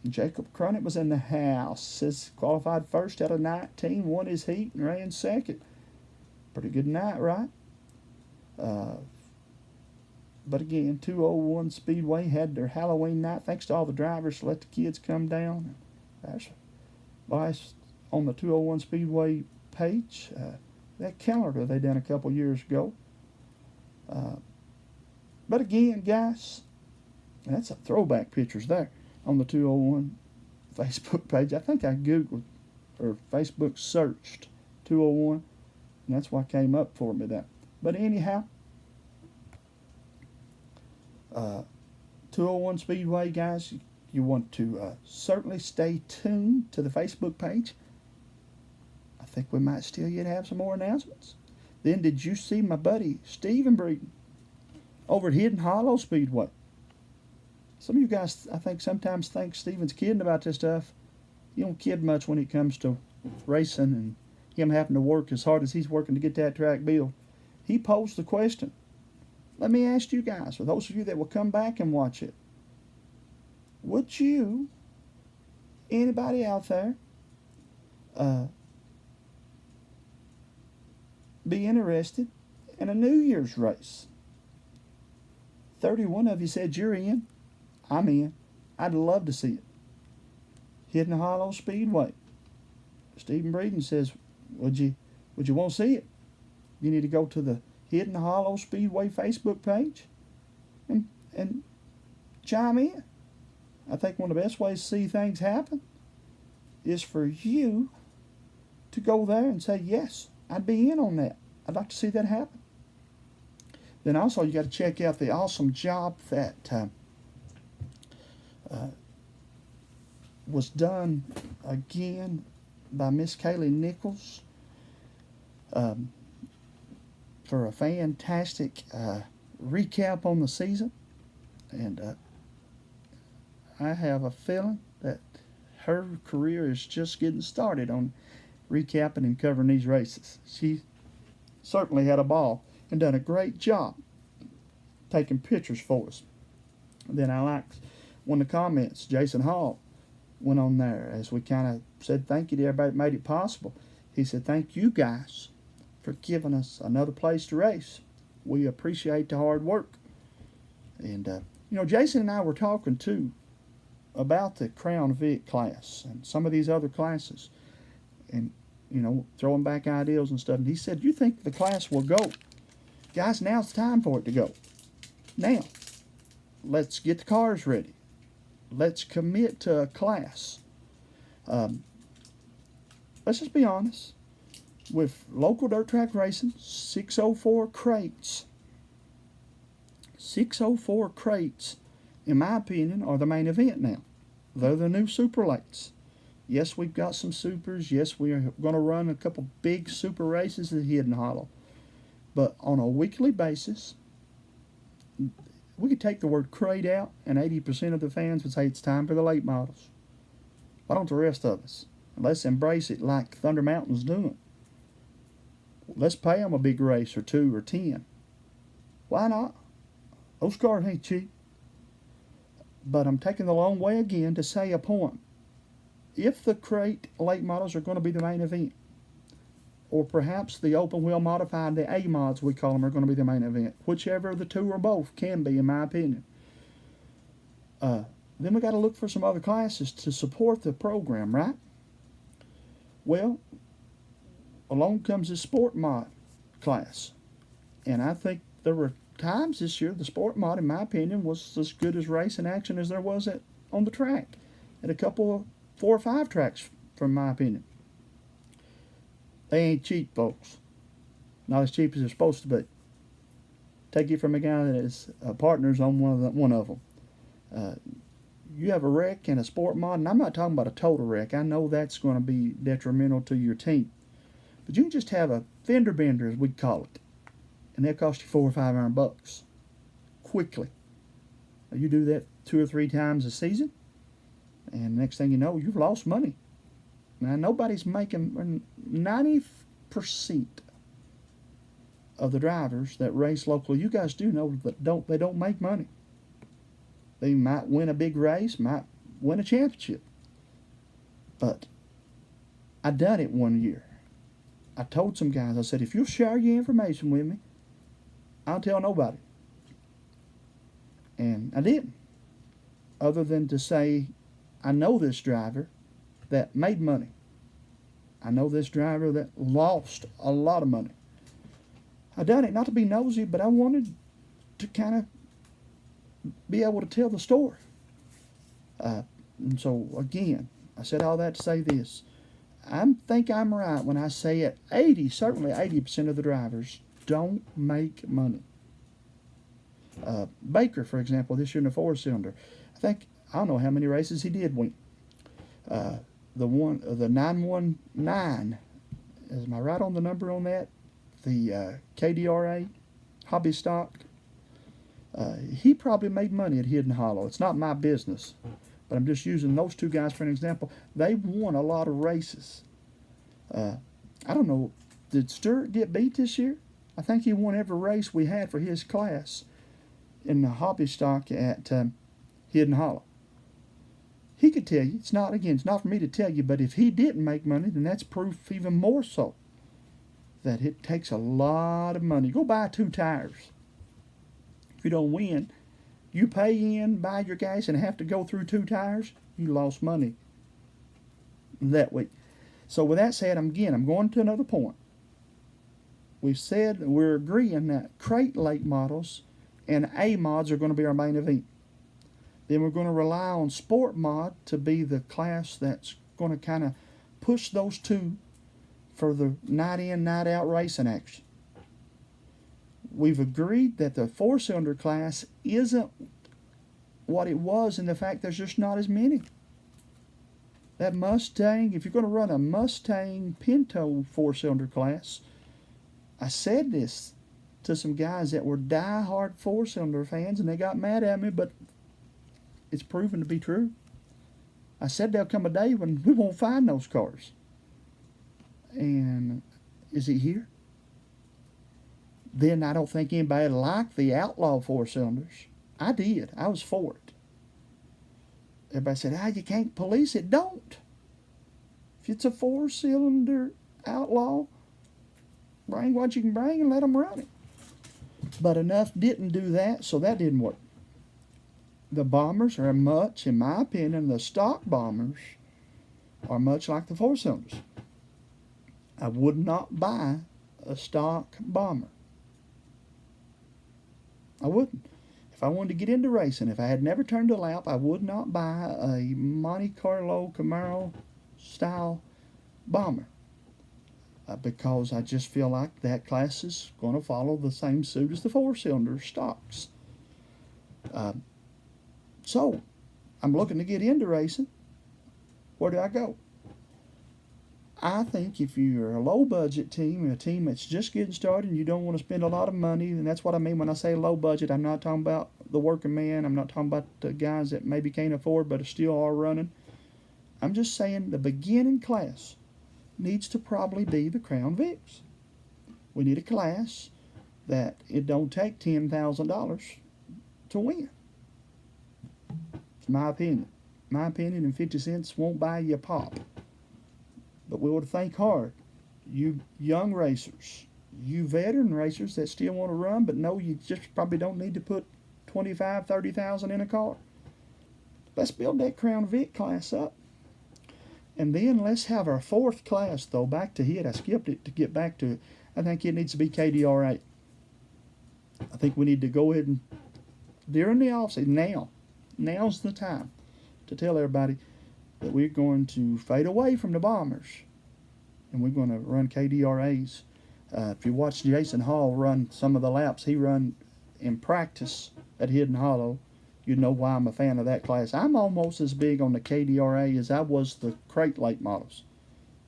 Jacob Cronett was in the house. Says qualified first out of 19, won his heat and ran second. Pretty good night, right? But again, 201 Speedway had their Halloween night. Thanks to all the drivers to let the kids come down. That's on the 201 Speedway page. That calendar they done a couple years ago. But again, guys, that's a throwback pictures there on the 201 Facebook page. I think I Googled or Facebook searched 201, and that's what came up for me there. But anyhow, 201 Speedway, guys, you want to certainly stay tuned to the Facebook page. I think we might still yet have some more announcements. Then did you see my buddy Stephen Breeden over at Hidden Hollow Speedway? Some of you guys, I think, sometimes think Stephen's kidding about this stuff. You don't kid much when it comes to racing and him having to work as hard as he's working to get that track built. He posed the question. Let me ask you guys, for those of you that will come back and watch it, would you, anybody out there, be interested in a New Year's race? 31 of you said you're in. I'm in. I'd love to see it. Hidden Hollow Speedway. Stephen Breeden says, would you want to see it? You need to go to the Hidden Hollow Speedway Facebook page and chime in. I think one of the best ways to see things happen is for you to go there and say, yes, I'd be in on that. I'd like to see that happen. Then also you got to check out the awesome job that was done again by Miss Kaylee Nichols for a fantastic recap on the season. And I have a feeling that her career is just getting started on recapping and covering these races. She certainly had a ball and done a great job taking pictures for us. And then I liked one of the comments Jason Hall went on there as we kind of said thank you to everybody that made it possible. He said, thank you guys for giving us another place to race. We appreciate the hard work. And, Jason and I were talking too about the Crown Vic class and some of these other classes. And throwing back ideas and stuff. And he said, you think the class will go? Guys, now it's time for it to go. Now, let's get the cars ready. Let's commit to a class. Let's just be honest. With local dirt track racing, 604 crates. 604 crates, in my opinion, are the main event now. They're the new super lates. Yes, we've got some supers. Yes, we are going to run a couple big super races at Hidden Hollow. But on a weekly basis, we could take the word crate out, and 80% of the fans would say it's time for the late models. Why don't the rest of us? Let's embrace it like Thunder Mountain's doing. Let's pay them a big race or 2 or 10. Why not? Those cars ain't cheap. But I'm taking the long way again to say a point. If the crate late models are going to be the main event, or perhaps the open wheel modified, the A mods we call them, are going to be the main event, whichever of the two or both can be, in my opinion. Then we got to look for some other classes to support the program, right? Well, along comes the sport mod class. And I think there were times this year the sport mod, in my opinion, was as good as racing action as there was on the track. At a couple of 4 or 5 tracks, from my opinion. They ain't cheap, folks. Not as cheap as they're supposed to be. Take it from a guy that is partners on one of them. You have a wreck and a sport mod, and I'm not talking about a total wreck. I know that's going to be detrimental to your team. But you can just have a fender bender, as we'd call it, and they'll cost you $400 or $500 quickly. You do that 2 or 3 times a season, and next thing you know, you've lost money. Now, nobody's making 90% of the drivers that race locally. You guys do know that they don't make money. They might win a big race, might win a championship. But I done it one year. I told some guys, I said, if you'll share your information with me, I'll tell nobody. And I didn't. Other than to say, I know this driver that made money. I know this driver that lost a lot of money. I done it not to be nosy, but I wanted to kind of be able to tell the story. And so, again, I said all that to say this. I think I'm right when I say it. Certainly 80% of the drivers don't make money. Baker, for example, this year in the 4-cylinder, I don't know how many races he did win. The 919, am I right on the number on that? The KDRA hobby stock. He probably made money at Hidden Hollow. It's not my business, but I'm just using those 2 guys for an example. They won a lot of races. I don't know, did Stewart get beat this year? I think he won every race we had for his class in the hobby stock at Hidden Hollow. He could tell you. It's not for me to tell you, but if he didn't make money, then that's proof even more so that it takes a lot of money. Go buy 2 tires. If you don't win, you pay in, buy your gas, and have to go through 2 tires, you lost money that week. So with that said, I'm going to another point. We've said we're agreeing that crate late models and A mods are going to be our main event. Then we're going to rely on sport mod to be the class that's going to kind of push those 2 for the night in, night out racing action. We've agreed that the 4-cylinder class isn't what it was in the fact there's just not as many. That Mustang, if you're going to run a Mustang Pinto 4-cylinder class, I said this to some guys that were die-hard 4-cylinder fans, and they got mad at me, but it's proven to be true. I said there'll come a day when we won't find those cars. And is it here? Then I don't think anybody liked the Outlaw 4-cylinders. I did. I was for it. Everybody said, you can't police it. Don't. If it's a 4-cylinder Outlaw, bring what you can bring and let them run it. But enough didn't do that, so that didn't work. The Bombers are much, in my opinion, the stock Bombers are much like the 4-cylinders. I would not buy a stock bomber. I wouldn't. If I wanted to get into racing, if I had never turned a lap, I would not buy a Monte Carlo Camaro style bomber. Because I just feel like that class is going to follow the same suit as the four-cylinder stocks. So, I'm looking to get into racing. Where do I go? I think if you're a low-budget team, a team that's just getting started and you don't want to spend a lot of money, and that's what I mean when I say low budget. I'm not talking about the working man. I'm not talking about the guys that maybe can't afford but still are running. I'm just saying the beginning class needs to probably be the Crown Vics. We need a class that it don't take $10,000 to win. It's my opinion. My opinion, and 50 cents won't buy you a pop. But we ought to think hard. You young racers, you veteran racers that still want to run, but know you just probably don't need to put $25,000, $30,000 in a car. Let's build that Crown Vic class up. And then let's have our fourth class, though, back to it. I skipped it to get back to it. I think it needs to be KDR8. I think we need to go ahead and, during the offseason, now's the time to tell everybody that we're going to fade away from the bombers. And we're going to run KDR8s. If you watch Jason Hall run some of the laps he run in practice at Hidden Hollow, you know why I'm a fan of that class. I'm almost as big on the KDR8 as I was the crate late models.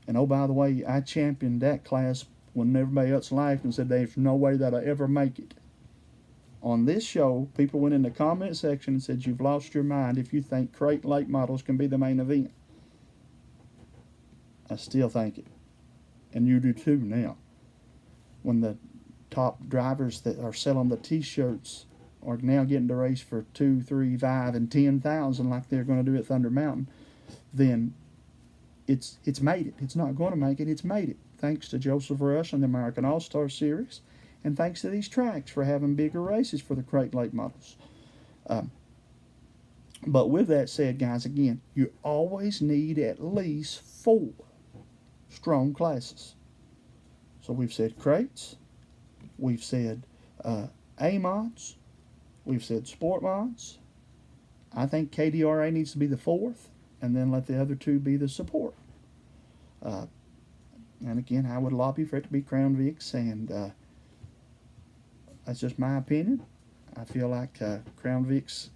And oh, by the way, I championed that class when everybody else laughed and said there's no way that I ever make it. On this show, people went in the comment section and said you've lost your mind if you think crate late models can be the main event. I still think it. And you do too now. When the top drivers that are selling the t-shirts are now getting to race for 2, 3, 5, and 10,000 like they're going to do at Thunder Mountain, then it's made it. It's not going to make it. It's made it. Thanks to Joseph Rush and the American All-Star Series, and thanks to these tracks for having bigger races for the crate late models. But with that said, guys, again, you always need at least 4 strong classes. So we've said crates, we've said A-mods, we've said sport mods. I think KDRA needs to be the 4th, and then let the other 2 be the support. And again, I would lobby for it to be Crown Vics, and that's just my opinion. I feel like Crown Vics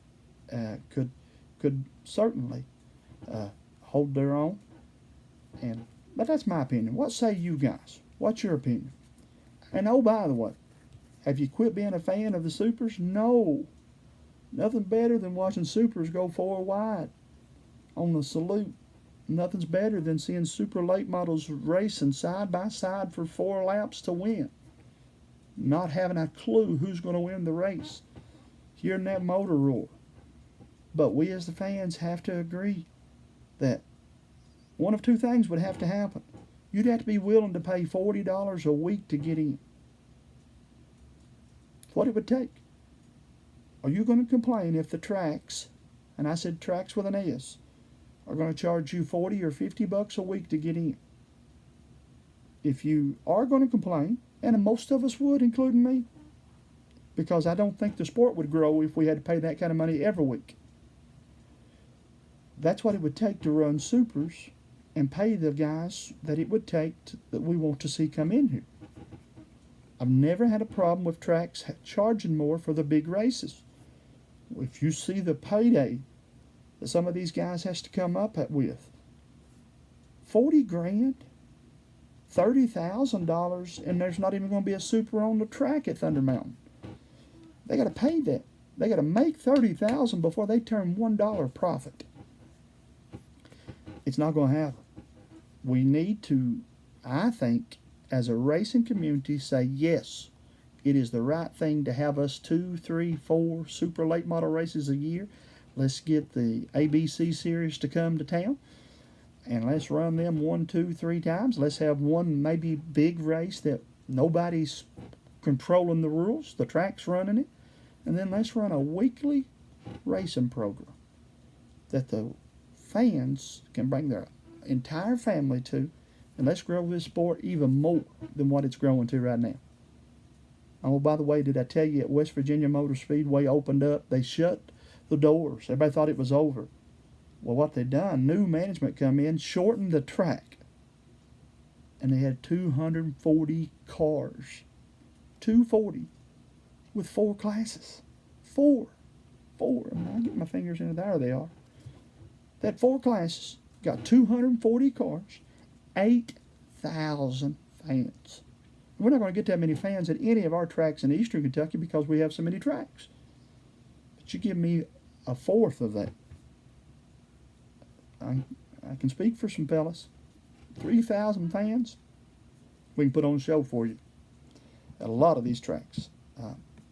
could certainly hold their own, but that's my opinion. What say you guys? What's your opinion? And oh, by the way, have you quit being a fan of the Supers? No. Nothing better than watching Supers go 4 wide on the salute. Nothing's better than seeing super late models racing side by side for 4 laps to win. Not having a clue who's going to win the race. Hearing that motor roar. But we as the fans have to agree that one of 2 things would have to happen. You'd have to be willing to pay $40 a week to get in. That's what it would take. Are you going to complain if the tracks, and I said tracks with an S, are going to charge you $40 or $50 a week to get in? If you are going to complain, and most of us would, including me, because I don't think the sport would grow if we had to pay that kind of money every week. That's what it would take to run supers and pay the guys that it would take that we want to see come in here. I've never had a problem with tracks charging more for the big races. If you see the payday that some of these guys has to come up with, $40,000, $30,000, and there's not even going to be a super on the track at Thunder Mountain. They got to pay that. They got to make $30,000 before they turn $1 profit. It's not going to happen. We need to, I think, as a racing community, say yes, it is the right thing to have us 2, 3, 4 super late model races a year. Let's get the ABC series to come to town, and let's run them 1, 2, 3 times. Let's have one maybe big race that nobody's controlling the rules, the track's running it, and then let's run a weekly racing program that the fans can bring their entire family to, And let's grow this sport even more than what it's growing to right now. Oh, by the way, did I tell you at West Virginia Motor Speedway opened up, they shut the doors. Everybody thought it was over. Well, what they done, new management come in, shortened the track. And they had 240 cars. 240 with 4 classes. 4. I'll get my fingers into there. They are. That 4 classes got 240 cars, 8,000 fans. We're not going to get that many fans at any of our tracks in eastern Kentucky because we have so many tracks. But you give me a fourth of that. I can speak for some fellas. 3,000 fans, we can put on a show for you at a lot of these tracks.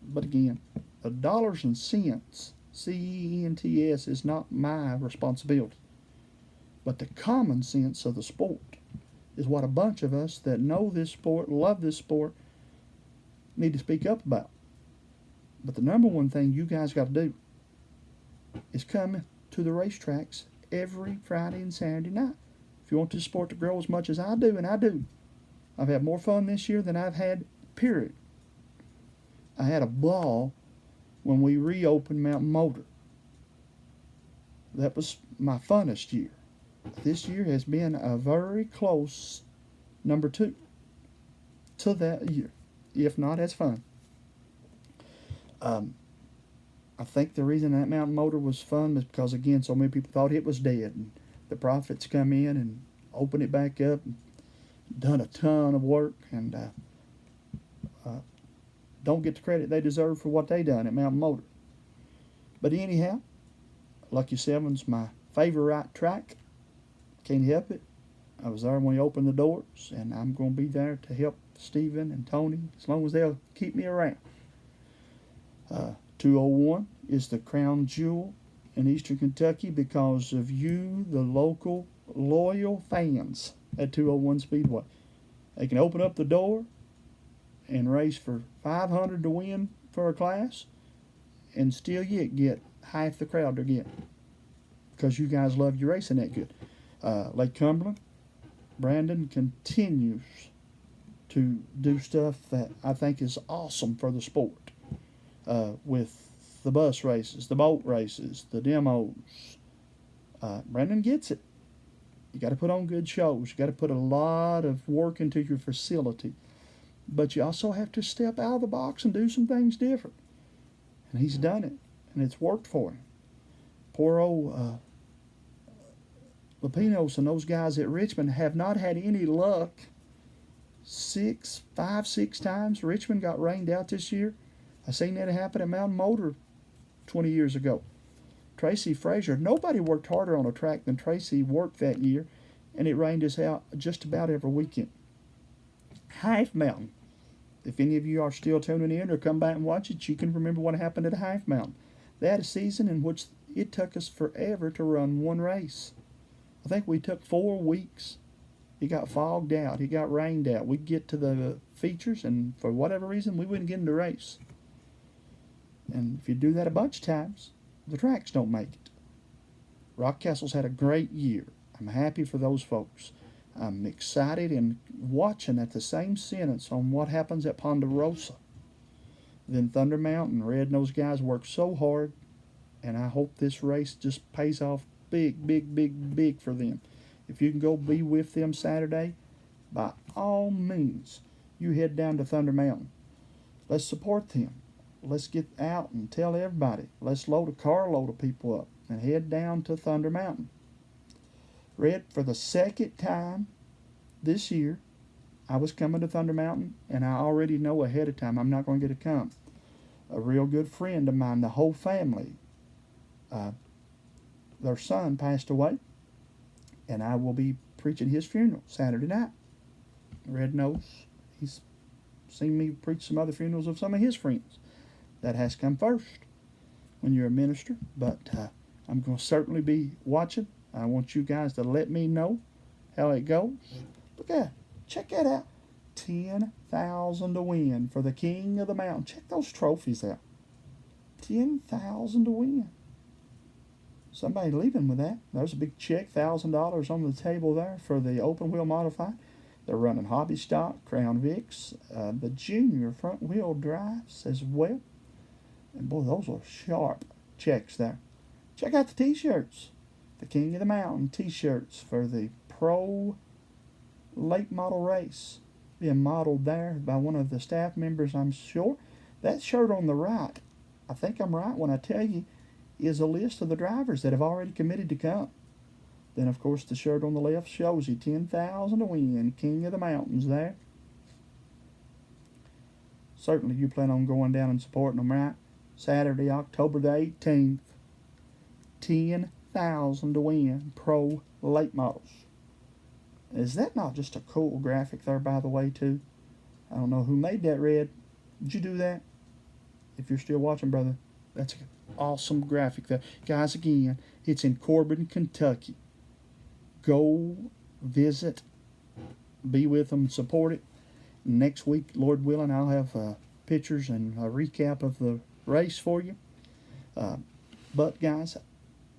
But again, the dollars and cents, CENTS, is not my responsibility. But the common sense of the sport is what a bunch of us that know this sport, love this sport, need to speak up about. But the number one thing you guys got to do is come to the racetracks every Friday and Saturday night. If you want this sport to grow as much as I do, and I do, I've had more fun this year than I've had, period. I had a ball when we reopened Mountain Motor. That was my funnest year. This year has been a very close number 2 to that year, if not as fun. I think the reason that Mountain Motor was fun was because, again, so many people thought it was dead. And the Profits come in and open it back up and done a ton of work and don't get the credit they deserve for what they done at Mountain Motor. But anyhow, Lucky 7's my favorite track. Can't help it. I was there when he opened the doors, and I'm going to be there to help Stephen and Tony as long as they'll keep me around. 201 is the crown jewel in eastern Kentucky because of you, the local loyal fans at 201 Speedway. They can open up the door and race for $500 to win for a class and still yet get half the crowd they're getting because you guys love your racing that good. Lake Cumberland, Brandon continues to do stuff that I think is awesome for the sport. With the bus races, the boat races, the demos. Brandon gets it. You got to put on good shows. You got to put a lot of work into your facility. But you also have to step out of the box and do some things different. And he's done it. And it's worked for him. Poor old Lapinos and those guys at Richmond have not had any luck. 6 times Richmond got rained out this year. I seen that happen at Mountain Motor 20 years ago. Tracy Frazier, nobody worked harder on a track than Tracy worked that year, and it rained us out just about every weekend. Half Mountain. If any of you are still tuning in or come back and watch it, you can remember what happened at Half Mountain. They had a season in which it took us forever to run one race. I think we took 4 weeks. It got fogged out. It got rained out. We'd get to the features, and for whatever reason, we wouldn't get in the race. And if you do that a bunch of times, the tracks don't make it. Rockcastle's had a great year. I'm happy for those folks. I'm excited and watching at the same sentence on what happens at Ponderosa. Then Thunder Mountain, Red and those guys work so hard, and I hope this race just pays off big, big, big, big for them. If you can go be with them Saturday, by all means, you head down to Thunder Mountain. Let's support them. Let's get out and tell everybody. Let's load a carload of people up and head down to Thunder Mountain. Red, for the second time this year, I was coming to Thunder Mountain, and I already know ahead of time I'm not going to get to come. A real good friend of mine, the whole family, their son passed away, and I will be preaching his funeral Saturday night. Red knows. He's seen me preach some other funerals of some of his friends. That has to come first when you're a minister, but I'm going to certainly be watching. I want you guys to let me know how it goes. Look at that. Check that out. 10,000 to win for the King of the Mountain. Check those trophies out. 10,000 to win. Somebody leaving with that. There's a big check, $1,000 on the table there for the open wheel modified. They're running hobby stock, Crown Vics, the junior front wheel drives as well. And boy, those are sharp checks there. Check out the t-shirts. The King of the Mountain t-shirts for the Pro Late Model Race. Being modeled there by one of the staff members, I'm sure. That shirt on the right, I think I'm right when I tell you, is a list of the drivers that have already committed to come. Then, of course, the shirt on the left shows you 10,000 to win. King of the Mountains there. Certainly you plan on going down and supporting them, right? Saturday, October the 18th. 10,000 to win. Pro Late Models. Is that not just a cool graphic there, by the way, too? I don't know who made that, Red. Did you do that? If you're still watching, brother, that's an awesome graphic there. Guys, again, it's in Corbin, Kentucky. Go visit, be with them, support it. Next week, Lord willing, I'll have pictures and a recap of the race for you. But, guys,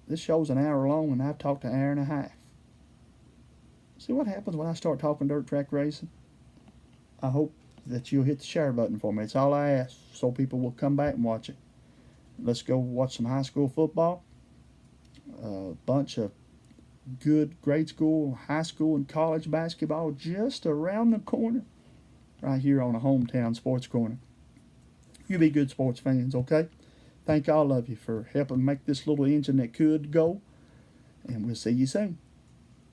this show's an hour long, and I've talked an hour and a half. See what happens when I start talking dirt track racing? I hope that you'll hit the share button for me. It's all I ask, so people will come back and watch it. Let's go watch some high school football. A bunch of good grade school, high school, and college basketball just around the corner. Right here on a hometown sports corner. You be good sports fans, okay? Thank all of you for helping make this little engine that could go. And we'll see you soon.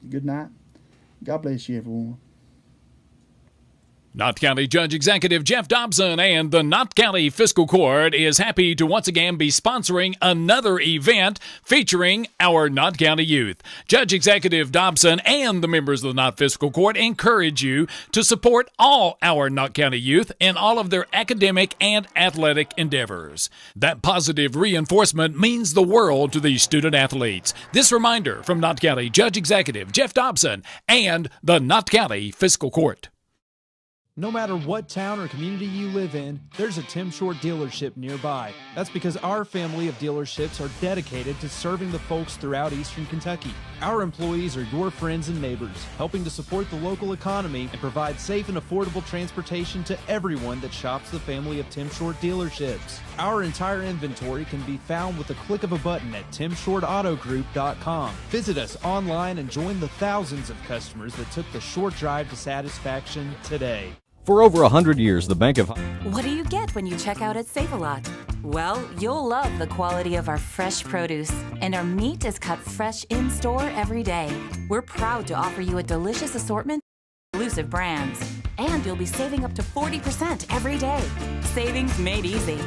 Good night. God bless you, everyone. Knott County Judge Executive Jeff Dobson and the Knott County Fiscal Court is happy to once again be sponsoring another event featuring our Knott County youth. Judge Executive Dobson and the members of the Knott Fiscal Court encourage you to support all our Knott County youth in all of their academic and athletic endeavors. That positive reinforcement means the world to these student athletes. This reminder from Knott County Judge Executive Jeff Dobson and the Knott County Fiscal Court. No matter what town or community you live in, there's a Tim Short dealership nearby. That's because our family of dealerships are dedicated to serving the folks throughout Eastern Kentucky. Our employees are your friends and neighbors, helping to support the local economy and provide safe and affordable transportation to everyone that shops the family of Tim Short dealerships. Our entire inventory can be found with the click of a button at timshortautogroup.com. Visit us online and join the thousands of customers that took the short drive to satisfaction today. For over 100 years, the Bank of... What do you get when you check out at Save-A-Lot? Well, you'll love the quality of our fresh produce, and our meat is cut fresh in-store every day. We're proud to offer you a delicious assortment of exclusive brands, and you'll be saving up to 40% every day. Savings made easy.